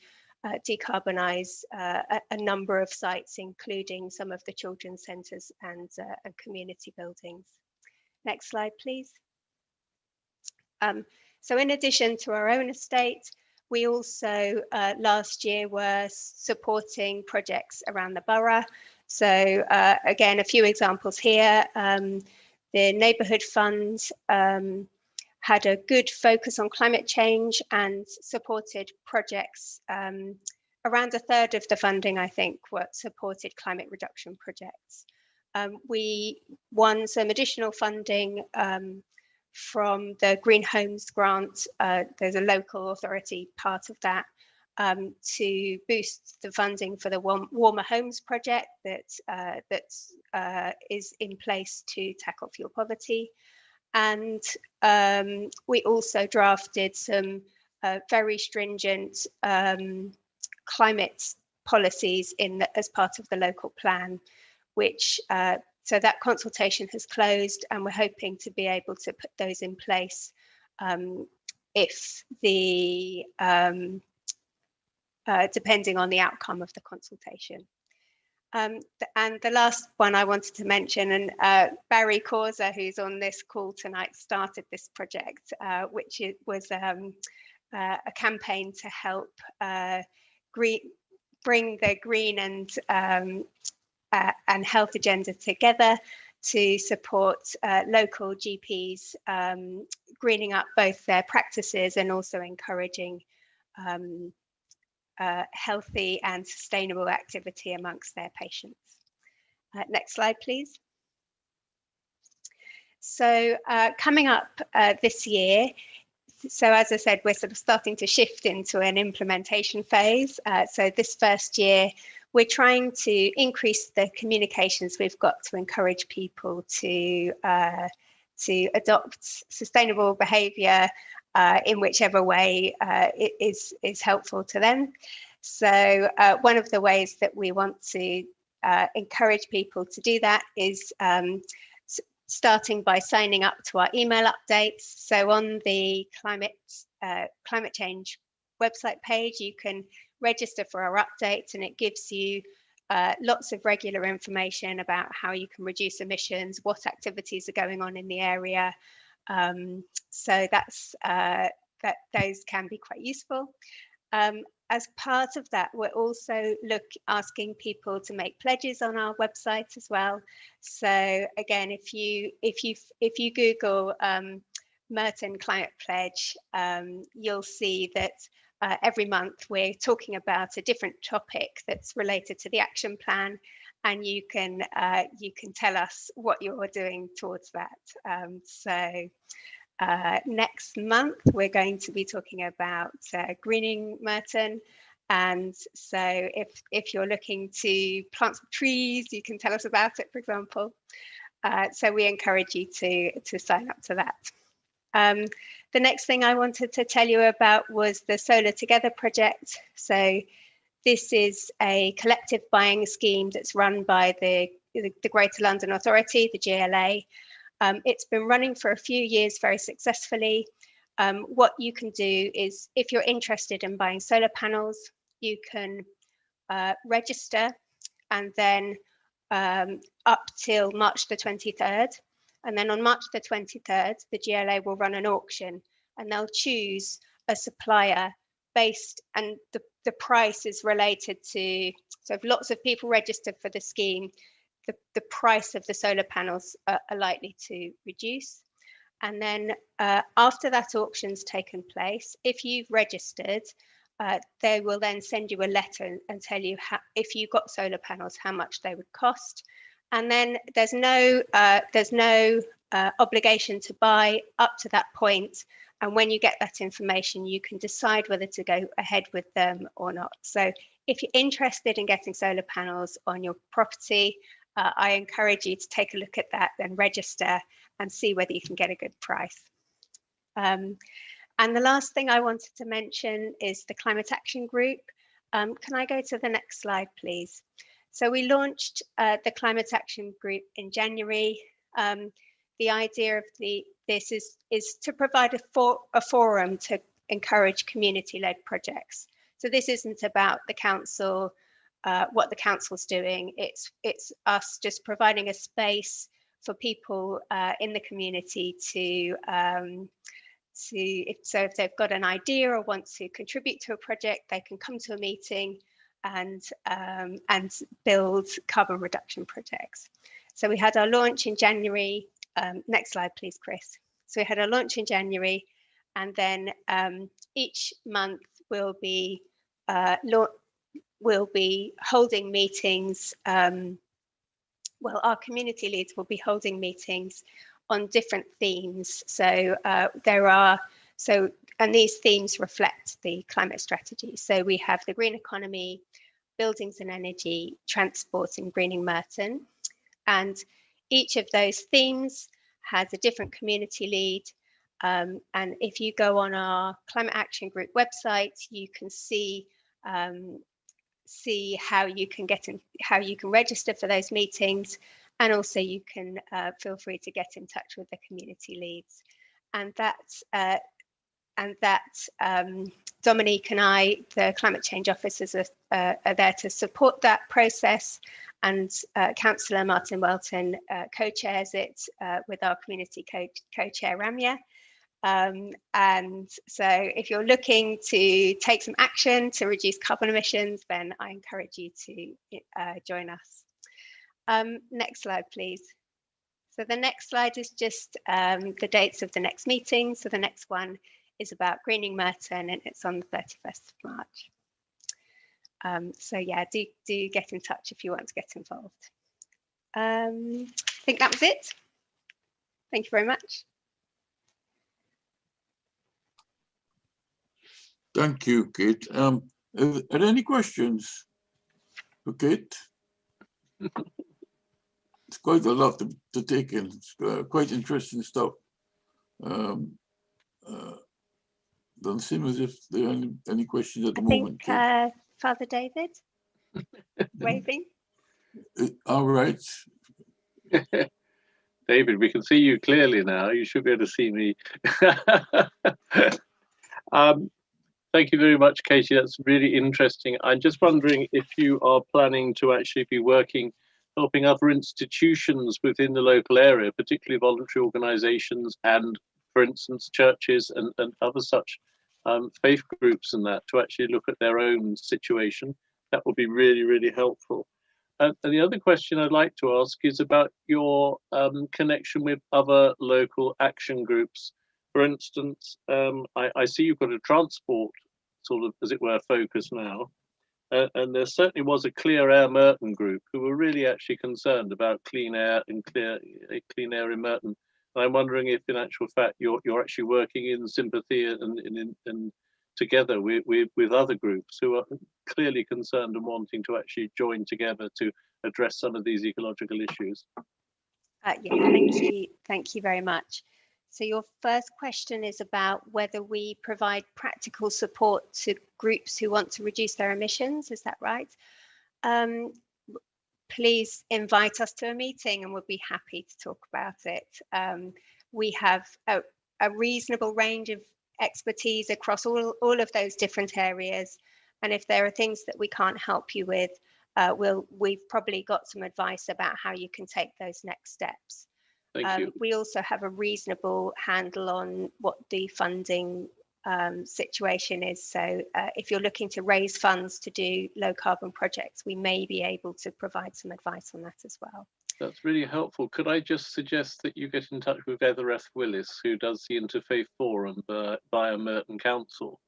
decarbonise a number of sites, including some of the children's centres and community buildings. Next slide, please. So in addition to our own estate, we also last year were supporting projects around the borough. So again, a few examples here. The Neighbourhood Fund had a good focus on climate change and supported projects. Around a third of the funding, I think, supported climate reduction projects. We won some additional funding from the Green Homes grant. There's a local authority part of that, to boost the funding for the Warmer Homes project that is in place to tackle fuel poverty. And we also drafted some very stringent climate policies as part of the local plan, which so that consultation has closed, and we're hoping to be able to put those in place if the depending on the outcome of the consultation. And the last one I wanted to mention, and Barry Causa, who's on this call tonight, started this project, which was a campaign to help bring the green and health agenda together to support local GPs greening up both their practices and also encouraging healthy and sustainable activity amongst their patients. Next slide, please. So coming up this year, so as I said, we're sort of starting to shift into an implementation phase. So this first year, we're trying to increase the communications we've got to encourage people to adopt sustainable behaviour in whichever way it is helpful to them. So one of the ways that we want to encourage people to do that is starting by signing up to our email updates. So on the climate change website page, you can register for our updates, and it gives you lots of regular information about how you can reduce emissions, what activities are going on in the area. So that's those can be quite useful. As part of that, we're also asking people to make pledges on our website as well. So again, if you Google Merton Climate Pledge, you'll see that every month we're talking about a different topic that's related to the action plan, and you can tell us what you're doing towards that. Next month we're going to be talking about greening Merton, and so if you're looking to plant some trees, you can tell us about it, for example. So we encourage you to sign up to that. the next thing I wanted to tell you about was the Solar Together project. So this is a collective buying scheme that's run by the Greater London Authority, the GLA. It's been running for a few years very successfully. What you can do is, if you're interested in buying solar panels, you can register, and then up till March the 23rd. And then on March the 23rd, the GLA will run an auction, and they'll choose a supplier based, and the price is related to, so if lots of people register for the scheme, the price of the solar panels are likely to reduce. And then after that auction's taken place, if you've registered, they will then send you a letter and tell you how, if you got solar panels, how much they would cost. And then there's no obligation to buy up to that point. And when you get that information, you can decide whether to go ahead with them or not. So if you're interested in getting solar panels on your property, I encourage you to take a look at that and register and see whether you can get a good price. And the last thing I wanted to mention is the Climate Action Group. Can I go to the next slide, please? So we launched the Climate Action Group in January. The idea of this is to provide a forum to encourage community-led projects. So this isn't about the council, what the council's doing. It's us just providing a space for people in the community so if they've got an idea or want to contribute to a project, they can come to a meeting and build carbon reduction projects. So we had our launch in January. Next slide, please, Chris. So we had our launch in January, and then each month we'll be holding meetings. Well, our community leads will be holding meetings on different themes. So and these themes reflect the climate strategy. So we have the green economy, buildings and energy, transport, and greening Merton. And each of those themes has a different community lead. And if you go on our Climate Action Group website, you can see how you can how you can register for those meetings, and also you can feel free to get in touch with the community leads. And Dominique and I, the climate change officers, are there to support that process, and Councillor Martin Welton co-chairs it with our community co-chair Ramya. And so if you're looking to take some action to reduce carbon emissions, then I encourage you to join us. Next slide, please. So the next slide is just the dates of the next meeting. So the next one is about greening Merton, and it's on the 31st of March. So yeah, do get in touch if you want to get involved. I think that was it. Thank you very much. Thank you, Kate. Are there any questions for Kate? It's quite a lot to take in. It's quite interesting stuff. Doesn't seem as if there are any questions at the moment. Father David, waving. All right. David, we can see you clearly now. You should be able to see me. Thank you very much, Katie. That's really interesting. I'm just wondering if you are planning to actually be helping other institutions within the local area, particularly voluntary organisations and, for instance, churches and other such faith groups and that, to actually look at their own situation. That would be really, really helpful. And the other question I'd like to ask is about your connection with other local action groups. For instance, I see you've got a transport sort of, as it were, focus now. And there certainly was a Clear Air Merton group who were really actually concerned about clean air and clean air in Merton. And I'm wondering if, in actual fact, you're actually working in sympathy and together with other groups who are clearly concerned and wanting to actually join together to address some of these ecological issues. Yeah, thank you very much. So your first question is about whether we provide practical support to groups who want to reduce their emissions. Is that right? Please invite us to a meeting and we'll be happy to talk about it. We have a reasonable range of expertise across all of those different areas. And if there are things that we can't help you with, we've probably got some advice about how you can take those next steps. Thank you. We also have a reasonable handle on what the funding situation is. So if you're looking to raise funds to do low carbon projects, we may be able to provide some advice on that as well. That's really helpful. Could I just suggest that you get in touch with Ethereth Willis, who does the Interfaith Forum via Merton Council?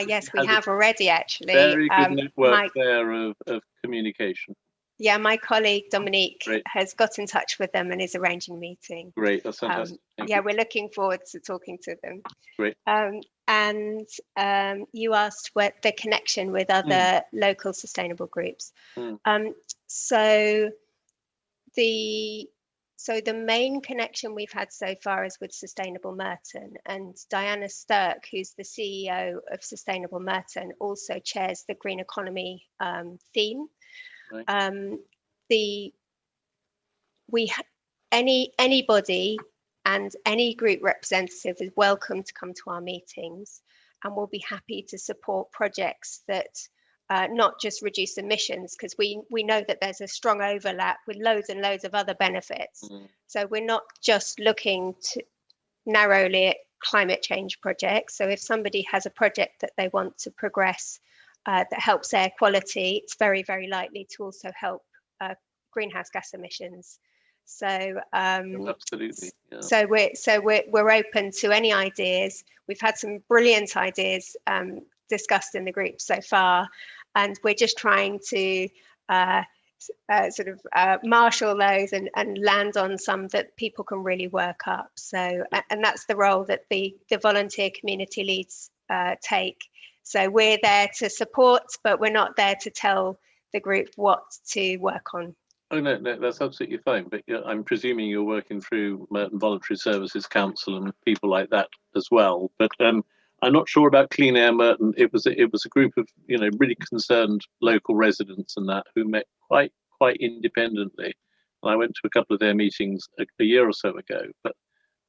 Yes, we have already actually. Very good network there of communication. Yeah, my colleague Dominique has got in touch with them and is arranging a meeting. Great, that's fantastic. Yeah, we're looking forward to talking to them. Great. And you asked what the connection with other local sustainable groups. So the main connection we've had so far is with Sustainable Merton, and Diana Stirk, who's the CEO of Sustainable Merton, also chairs the green economy theme. Right. Anybody and any group representative is welcome to come to our meetings, and we'll be happy to support projects that not just reduce emissions, because we know that there's a strong overlap with loads and loads of other benefits. So we're not just looking to narrowly at climate change projects. So if somebody has a project that they want to progress that helps air quality, it's very, very likely to also help greenhouse gas emissions. So absolutely. Yeah. So we're open to any ideas. We've had some brilliant ideas discussed in the group so far, and we're just trying to marshal those and land on some that people can really work up. So, and that's the role that the volunteer community leads take. So we're there to support, but we're not there to tell the group what to work on. Oh no, that's absolutely fine. But I'm presuming you're working through Merton Voluntary Services Council and people like that as well. But I'm not sure about Clean Air Merton. It was a group of really concerned local residents and that who met quite independently. And I went to a couple of their meetings a year or so ago. But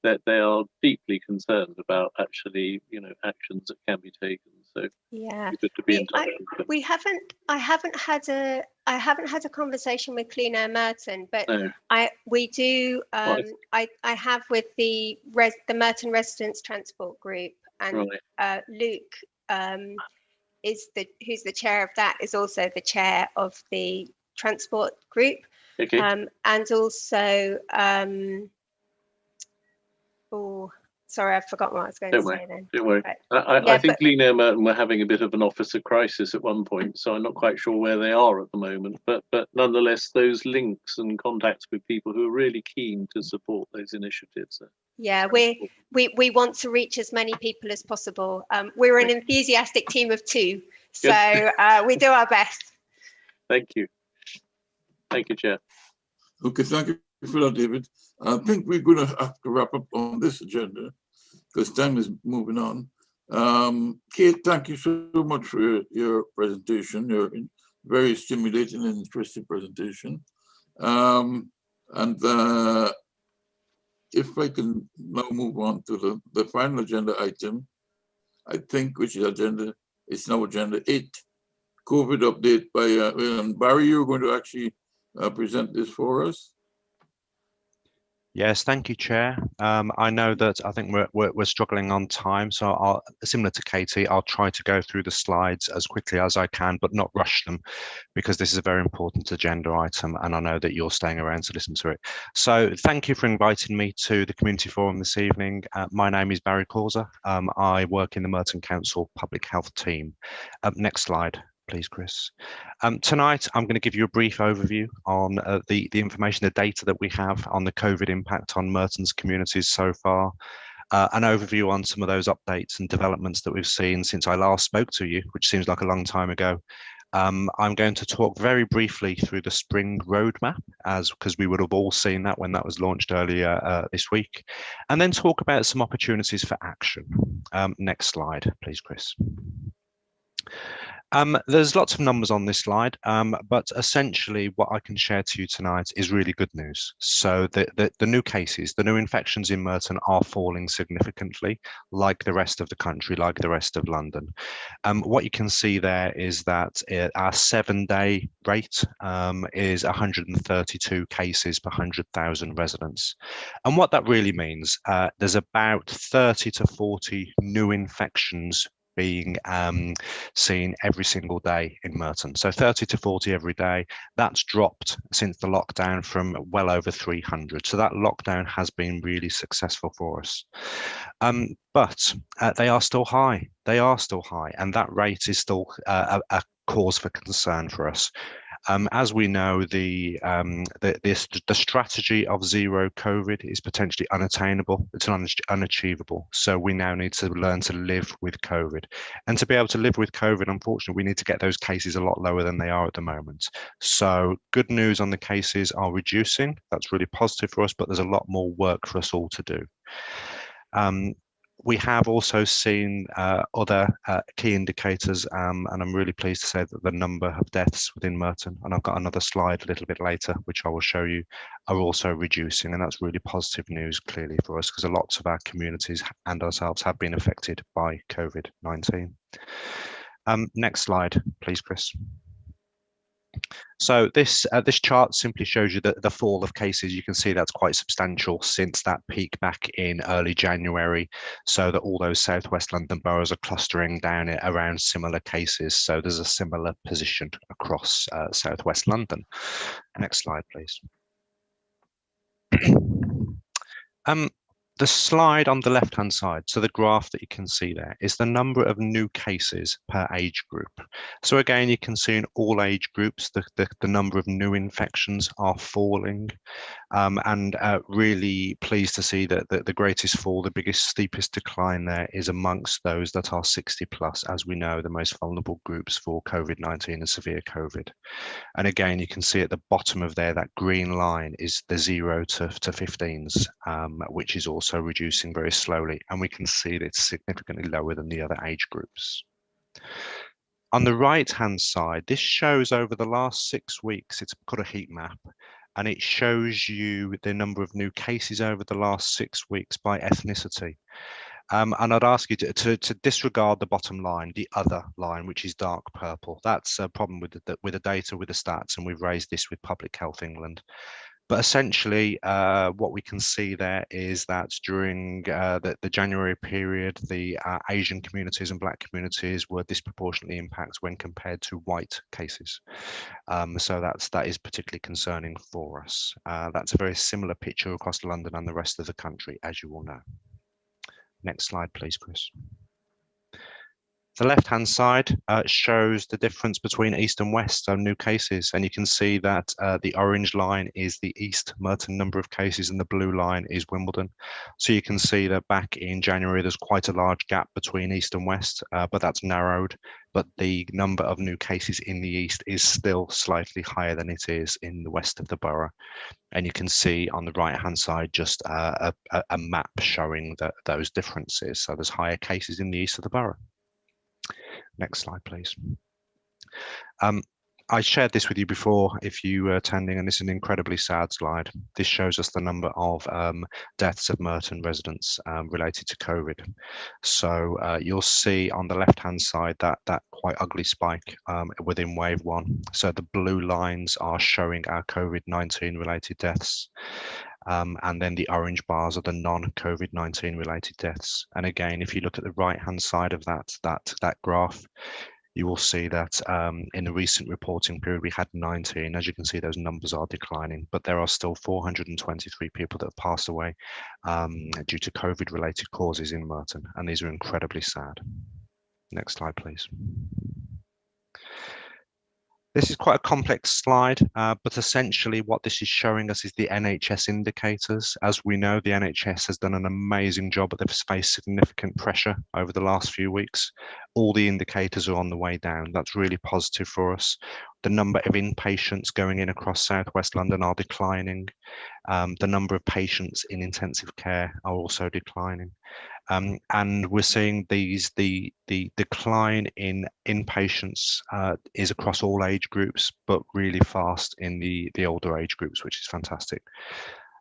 that they are deeply concerned about actually actions that can be taken. So yeah, good to be in touch. I haven't had a conversation with Clean Air Merton, but no. We do. I have with the Merton Residents Transport Group, and right. Luke who's the chair of that, is also the chair of the transport group. Okay. And also sorry, I've forgotten what I was going to say then. Don't worry. Right. I think Clean Air Merton were having a bit of an officer crisis at one point, so I'm not quite sure where they are at the moment. But nonetheless, those links and contacts with people who are really keen to support those initiatives. Yeah, we want to reach as many people as possible. We're an enthusiastic team of 2, so we do our best. Thank you. Thank you, Chair. Okay, thank you for that, David. I think we're going to have to wrap up on this agenda because time is moving on. Kate, thank you so much for your presentation, your very stimulating and interesting presentation. If I can now move on to the final agenda item, I think, which is it's now agenda 8, COVID update by Barry. You're going to actually present this for us. Yes, thank you, Chair. I know that I think we're struggling on time, so similar to Katie, I'll try to go through the slides as quickly as I can, but not rush them, because this is a very important agenda item, and I know that you're staying around to listen to it. So thank you for inviting me to the Community Forum this evening. My name is Barry Causer. I work in the Merton Council Public Health team. Next slide, please, Chris. Tonight, I'm going to give you a brief overview on the information, the data that we have on the COVID impact on Merton's communities so far, an overview on some of those updates and developments that we've seen since I last spoke to you, which seems like a long time ago, I'm going to talk very briefly through the spring roadmap, because we would have all seen that when that was launched earlier this week, and then talk about some opportunities for action. Next slide, please, Chris. There's lots of numbers on this slide, but essentially what I can share to you tonight is really good news. So the new cases, the new infections in Merton are falling significantly, like the rest of the country, like the rest of London. What you can see there is that our 7-day rate is 132 cases per 100,000 residents. And what that really means, there's about 30 to 40 new infections being seen every single day in Merton. So 30 to 40 every day. That's dropped since the lockdown from well over 300. So that lockdown has been really successful for us. But they are still high. They are still high. And that rate is still a cause for concern for us. As we know, the strategy of zero COVID is potentially unattainable. It's unachievable. So we now need to learn to live with COVID. And to be able to live with COVID, unfortunately, we need to get those cases a lot lower than they are at the moment. So good news on the cases are reducing. That's really positive for us, but there's a lot more work for us all to do. We have also seen other key indicators, and I'm really pleased to say that the number of deaths within Merton, and I've got another slide a little bit later, which I will show you, are also reducing. And that's really positive news, clearly, for us, because lots of our communities and ourselves have been affected by COVID-19. Next slide, please, Chris. So this chart simply shows you the fall of cases. You can see that's quite substantial since that peak back in early January, so that all those southwest London boroughs are clustering down around similar cases. So there's a similar position across southwest London. Next slide, please. The slide on the left-hand side, so the graph that you can see there, is the number of new cases per age group. So again, you can see in all age groups, the number of new infections are falling. And really pleased to see that the greatest fall, the biggest, steepest decline there is amongst those that are 60 plus, as we know, the most vulnerable groups for COVID-19 and severe COVID. And again, you can see at the bottom of there, that green line is the 0 to 15s, which is also reducing very slowly. And we can see that it's significantly lower than the other age groups. On the right-hand side, this shows over the last 6 weeks, it's got a heat map, and it shows you the number of new cases over the last 6 weeks by ethnicity. And I'd ask you to disregard the bottom line, the other line, which is dark purple. That's a problem with the data, with the stats, and we've raised this with Public Health England. But essentially, what we can see there is that during the January period, the Asian communities and Black communities were disproportionately impacted when compared to white cases. So that is particularly concerning for us. That's a very similar picture across London and the rest of the country, as you all know. Next slide, please, Chris. The left-hand side shows the difference between east and west, so new cases, and you can see that the orange line is the East Merton number of cases and the blue line is Wimbledon. So you can see that back in January there's quite a large gap between east and west, but that's narrowed. But the number of new cases in the east is still slightly higher than it is in the west of the borough. And you can see on the right-hand side just a map showing those differences. So there's higher cases in the east of the borough. Next slide, please. I shared this with you before if you were attending, and this is an incredibly sad slide. This shows us the number of deaths of Merton residents related to COVID. So you'll see on the left-hand side that quite ugly spike within wave 1. So the blue lines are showing our COVID-19 related deaths. And then the orange bars are the non-COVID-19 related deaths. And again, if you look at the right-hand side of that graph, you will see that in the recent reporting period, we had 19. As you can see, those numbers are declining, but there are still 423 people that have passed away due to COVID-related causes in Merton, and these are incredibly sad. Next slide, please. This is quite a complex slide, but essentially what this is showing us is the NHS indicators. As we know, the NHS has done an amazing job, but they've faced significant pressure over the last few weeks. All the indicators are on the way down. That's really positive for us. The number of inpatients going in across South West London are declining. The number of patients in intensive care are also declining. And we're seeing the decline in inpatients is across all age groups, but really fast in the older age groups, which is fantastic.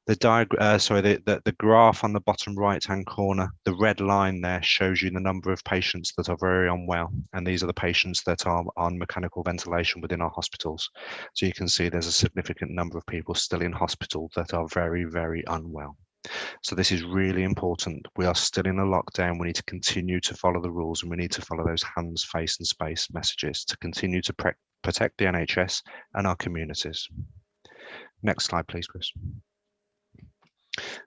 The graph on the bottom right-hand corner, the red line there shows you the number of patients that are very unwell, and these are the patients that are on mechanical ventilation within our hospitals. So you can see there's a significant number of people still in hospital that are very, very unwell. So this is really important. We are still in a lockdown. We need to continue to follow the rules, and we need to follow those hands, face and space messages to continue to protect the NHS and our communities. Next slide, please, Chris.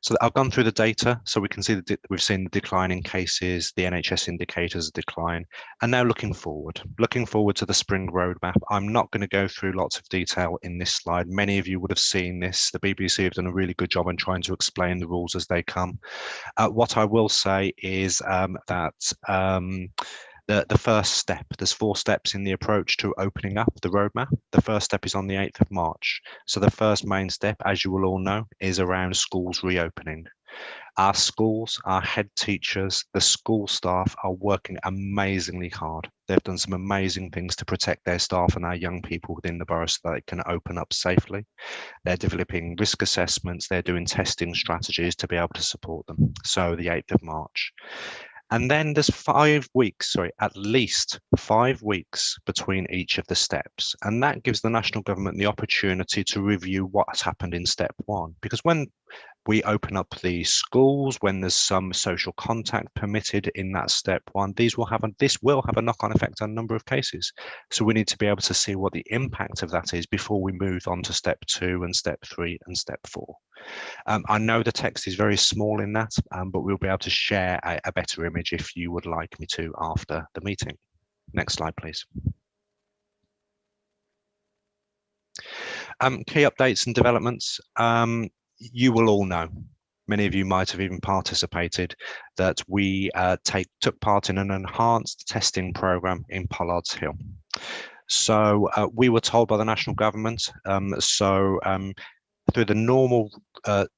So I've gone through the data, so we can see that we've seen the decline in cases, the NHS indicators decline, and now looking forward to the spring roadmap. I'm not going to go through lots of detail in this slide. Many of you would have seen this. The BBC have done a really good job in trying to explain the rules as they come. What I will say is the first step, there's 4 steps in the approach to opening up the roadmap. The first step is on the 8th of March. So the first main step, as you will all know, is around schools reopening. Our schools, our head teachers, the school staff are working amazingly hard. They've done some amazing things to protect their staff and our young people within the borough so that they can open up safely. They're developing risk assessments. They're doing testing strategies to be able to support them. So the 8th of March. And then there's 5 weeks, at least 5 weeks between each of the steps. And that gives the national government the opportunity to review what's happened in step 1. Because when we open up the schools, when there's some social contact permitted in that step 1, this will have a knock-on effect on a number of cases. So we need to be able to see what the impact of that is before we move on to step 2 and step 3 and step 4. I know the text is very small in that, but we'll be able to share a better image if you would like me to after the meeting. Next slide, please. Key updates and developments. You will all know, many of you might have even participated, that we took part in an enhanced testing program in Pollard's Hill. So we were told by the national government, through the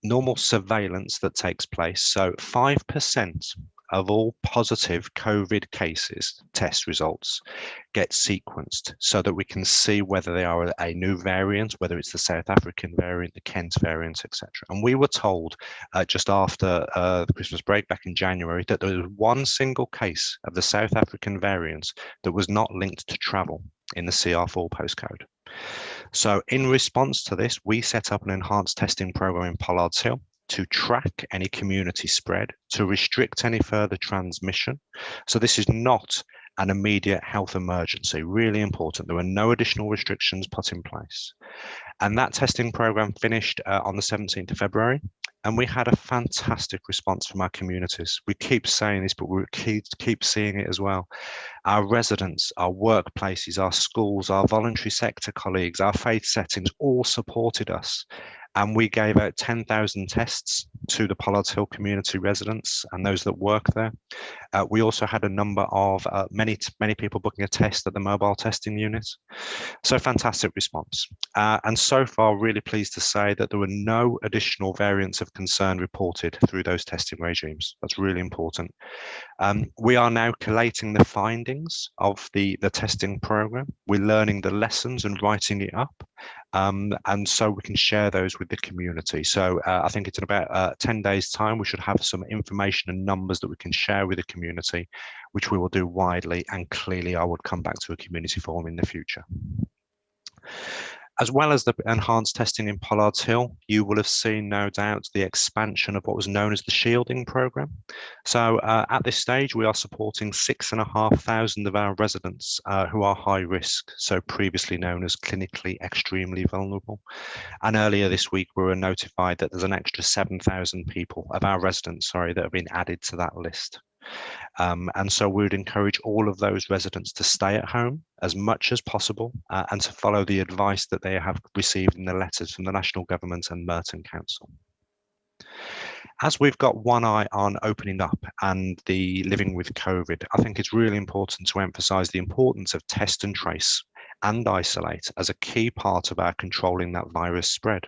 normal surveillance that takes place, so 5% of all positive COVID cases, test results, get sequenced so that we can see whether they are a new variant, whether it's the South African variant, the Kent variant, etc. And we were told just after the Christmas break back in January that there was 1 single case of the South African variant that was not linked to travel in the CR4 postcode. So in response to this, we set up an enhanced testing program in Pollard's Hill to track any community spread, to restrict any further transmission. So this is not an immediate health emergency, really important. There were no additional restrictions put in place. And that testing program finished on the 17th of February. And we had a fantastic response from our communities. We keep saying this, but we keep seeing it as well. Our residents, our workplaces, our schools, our voluntary sector colleagues, our faith settings all supported us. And we gave out 10,000 tests to the Pollard's Hill community residents and those that work there. We also had a number of many people booking a test at the mobile testing unit. So fantastic response. And so far, really pleased to say that there were no additional variants of concern reported through those testing regimes. That's really important. We are now collating the findings of the testing program. We're learning the lessons and writing it up. And so we can share those with the community. So I think it's in about 10 days time, we should have some information and numbers that we can share with the community, which we will do widely. And clearly I would come back to a community forum in the future. As well as the enhanced testing in Pollard's Hill, you will have seen, no doubt, the expansion of what was known as the shielding program. So at this stage, we are supporting 6,500 of our residents who are high risk, so previously known as clinically extremely vulnerable. And earlier this week, we were notified that there's an extra 7,000 people of our residents, that have been added to that list. And so we would encourage all of those residents to stay at home as much as possible and to follow the advice that they have received in the letters from the National Government and Merton Council. As we've got one eye on opening up and the living with COVID, I think it's really important to emphasise the importance of test and trace and isolate as a key part of our controlling that virus spread.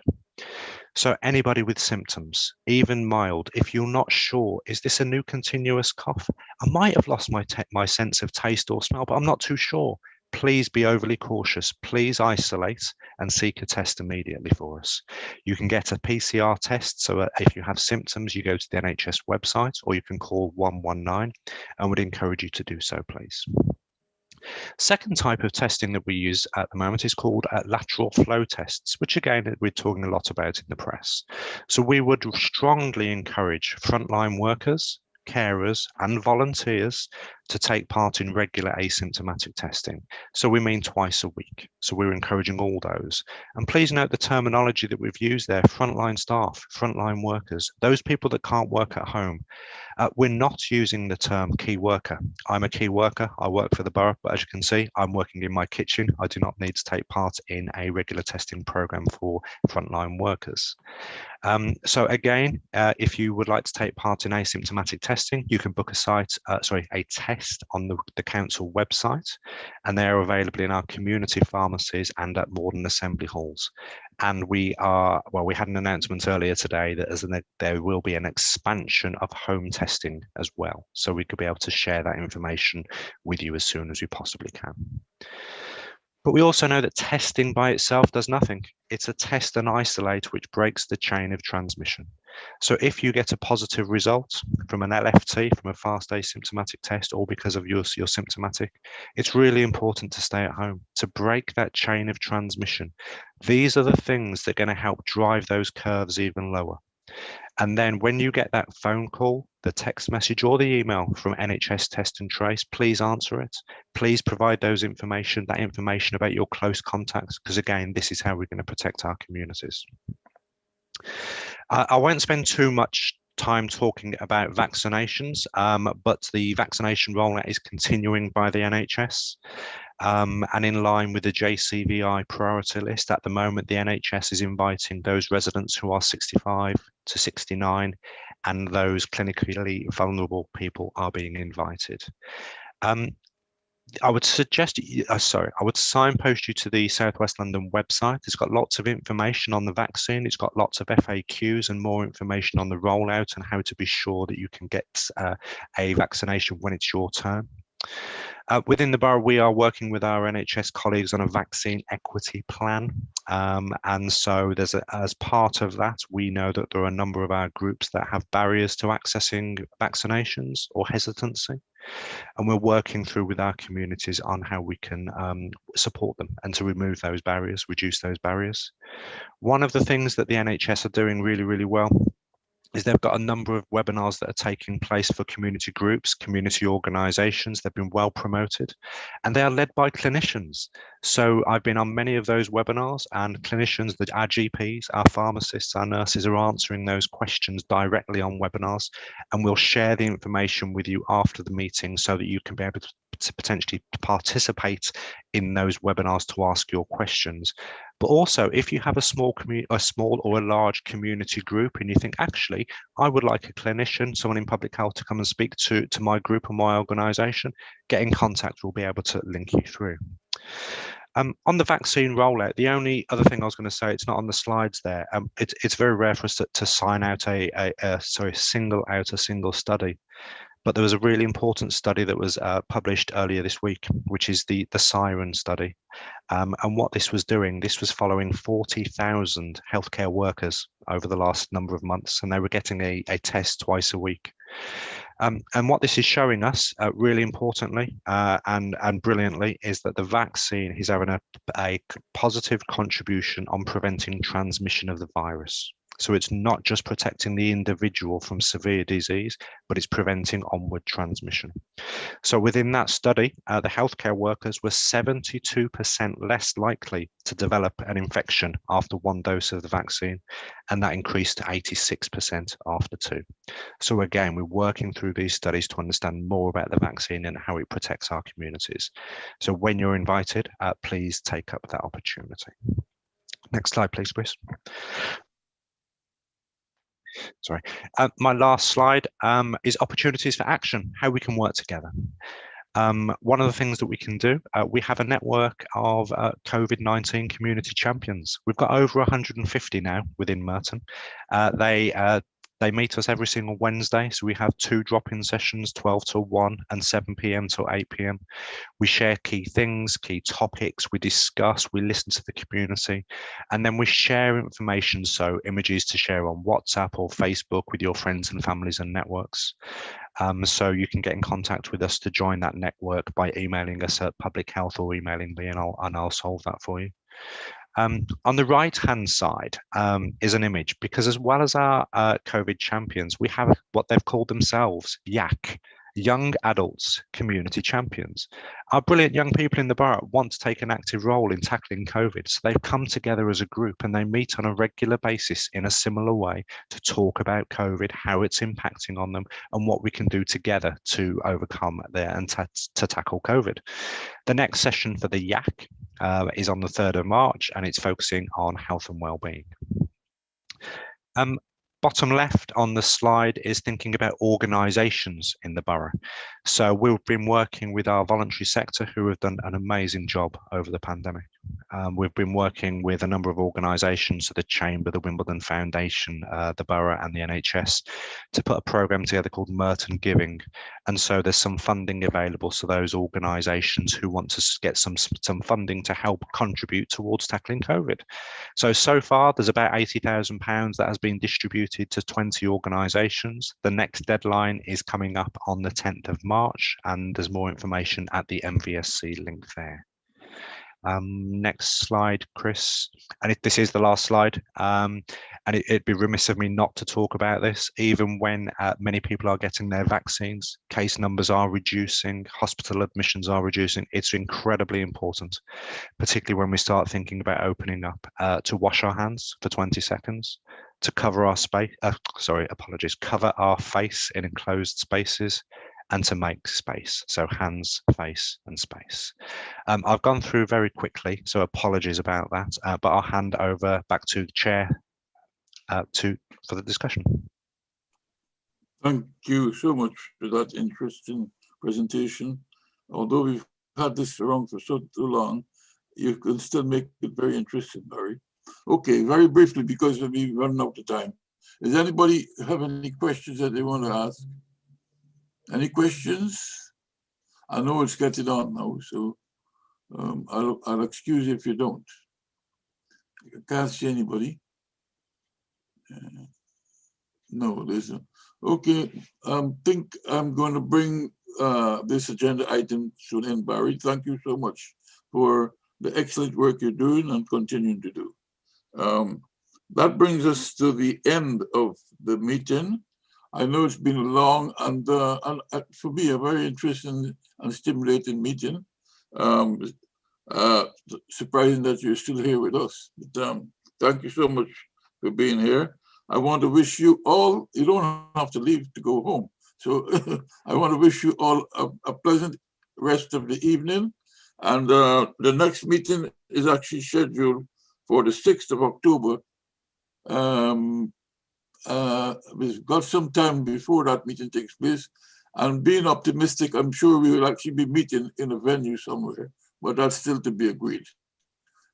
So anybody with symptoms, even mild, if you're not sure, is this a new continuous cough? I might have lost my sense of taste or smell, but I'm not too sure. Please be overly cautious. Please isolate and seek a test immediately for us. You can get a PCR test. So if you have symptoms, you go to the NHS website or you can call 119 and would encourage you to do so, please. Second type of testing that we use at the moment is called lateral flow tests, which again, we're talking a lot about in the press. So we would strongly encourage frontline workers, carers and volunteers to take part in regular asymptomatic testing. So we mean twice a week. So we're encouraging all those. And please note the terminology that we've used there: frontline staff, frontline workers, those people that can't work at home. We're not using the term key worker. I'm a key worker. I work for the borough, but as you can see, I'm working in my kitchen. I do not need to take part in a regular testing program for frontline workers. So again, if you would like to take part in asymptomatic testing, you can book a test on the council website, and they are available in our community pharmacies and at Morden Assembly Halls. And we had an announcement earlier today that there will be an expansion of home testing as well. So we could be able to share that information with you as soon as we possibly can. But we also know that testing by itself does nothing. It's a test and isolate which breaks the chain of transmission. So if you get a positive result from an LFT, from a fast asymptomatic test, or because of you're symptomatic, it's really important to stay at home to break that chain of transmission. These are the things that are going to help drive those curves even lower. And then when you get that phone call, the text message or the email from NHS Test and Trace, please answer it. Please provide that information about your close contacts, because again, this is how we're going to protect our communities. I won't spend too much time talking about vaccinations, but the vaccination rollout is continuing by the NHS. And in line with the JCVI priority list, at the moment, the NHS is inviting those residents who are 65 to 69, and those clinically vulnerable people are being invited. I would suggest, I would signpost you to the South West London website. It's got lots of information on the vaccine. It's got lots of FAQs and more information on the rollout and how to be sure that you can get a vaccination when it's your turn. Within the borough, we are working with our NHS colleagues on a vaccine equity plan. And so as part of that, we know that there are a number of our groups that have barriers to accessing vaccinations or hesitancy. And we're working through with our communities on how we can support them and to remove those barriers, reduce those barriers. One of the things that the NHS are doing really, really well is they've got a number of webinars that are taking place for community groups, community organisations. They've been well promoted and they are led by clinicians. So I've been on many of those webinars, and clinicians, our GPs, our pharmacists, our nurses are answering those questions directly on webinars, and we'll share the information with you after the meeting so that you can be able to potentially participate in those webinars to ask your questions. But also, if you have a small or a large community group and you think, actually, I would like a clinician, someone in public health to come and speak to my group or my organisation, get in contact. We'll be able to link you through. On the vaccine rollout, the only other thing I was going to say, it's not on the slides there. It's very rare for us to sign out single out a single study. But there was a really important study that was published earlier this week, which is the Siren study. And what this was doing, this was following 40,000 healthcare workers over the last number of months, and they were getting a test twice a week. And what this is showing us, really importantly and brilliantly, is that the vaccine is having a positive contribution on preventing transmission of the virus. So it's not just protecting the individual from severe disease, but it's preventing onward transmission. So within that study, the healthcare workers were 72% less likely to develop an infection after 1 dose of the vaccine, and that increased to 86% after 2. So again, we're working through these studies to understand more about the vaccine and how it protects our communities. So when you're invited, please take up that opportunity. Next slide, please, Chris. Sorry. My last slide is opportunities for action, how we can work together. One of the things that we can do, we have a network of COVID-19 community champions. We've got over 150 now within Merton. They meet us every single Wednesday. So we have 2 drop-in sessions, 12 till 1 and 7 p.m. till 8 p.m. We share key things, key topics, we discuss, we listen to the community, and then we share information, so images to share on WhatsApp or Facebook with your friends and families and networks. So you can get in contact with us to join that network by emailing us at Public Health or emailing me, and I'll solve that for you. On the right-hand side is an image, because as well as our COVID champions, we have what they've called themselves, YAC, Young Adults Community Champions. Our brilliant young people in the borough want to take an active role in tackling COVID, so they've come together as a group and they meet on a regular basis in a similar way to talk about COVID, how it's impacting on them, and what we can do together to overcome there and to tackle COVID. The next session for the YAC is on the 3rd of March, and it's focusing on health and well-being. Bottom left on the slide is thinking about organisations in the borough. So we've been working with our voluntary sector, who have done an amazing job over the pandemic. We've been working with a number of organisations, so the Chamber, the Wimbledon Foundation, the Borough and the NHS, to put a programme together called Merton Giving. And so there's some funding available to those organisations who want to get some funding to help contribute towards tackling COVID. So far, there's about £80,000 that has been distributed to 20 organisations. The next deadline is coming up on the 10th of March, and there's more information at the MVSC link there. Next slide, Chris. And this is the last slide. And it'd be remiss of me not to talk about this. Even when many people are getting their vaccines, case numbers are reducing, hospital admissions are reducing. It's incredibly important, particularly when we start thinking about opening up, to wash our hands for 20 seconds, to cover our cover our face in enclosed spaces, and to make space. So hands, face, and space. I've gone through very quickly, so apologies about that, but I'll hand over back to the chair for the discussion. Thank you so much for that interesting presentation. Although we've had this around for so long, you can still make it very interesting, Barry. Okay, very briefly, because we'll be running out of time. Does anybody have any questions that they want to ask? Any questions? I know it's getting on now, so I'll excuse you if you don't. I can't see anybody. No, there's no. Okay, I think I'm going to bring this agenda item to an end, Barry. Thank you so much for the excellent work you're doing and continuing to do. That brings us to the end of the meeting. I know it's been long and for me, a very interesting and stimulating meeting. Surprising that you're still here with us. But, thank you so much for being here. I want to wish you all, you don't have to leave to go home. So I want to wish you all a pleasant rest of the evening. And the next meeting is actually scheduled for the 6th of October. We've got some time before that meeting takes place, and being optimistic, I'm sure we will actually be meeting in a venue somewhere, but that's still to be agreed.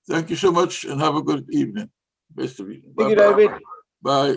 Thank you so much and have a good evening. Best of you. Thank you, David. Bye.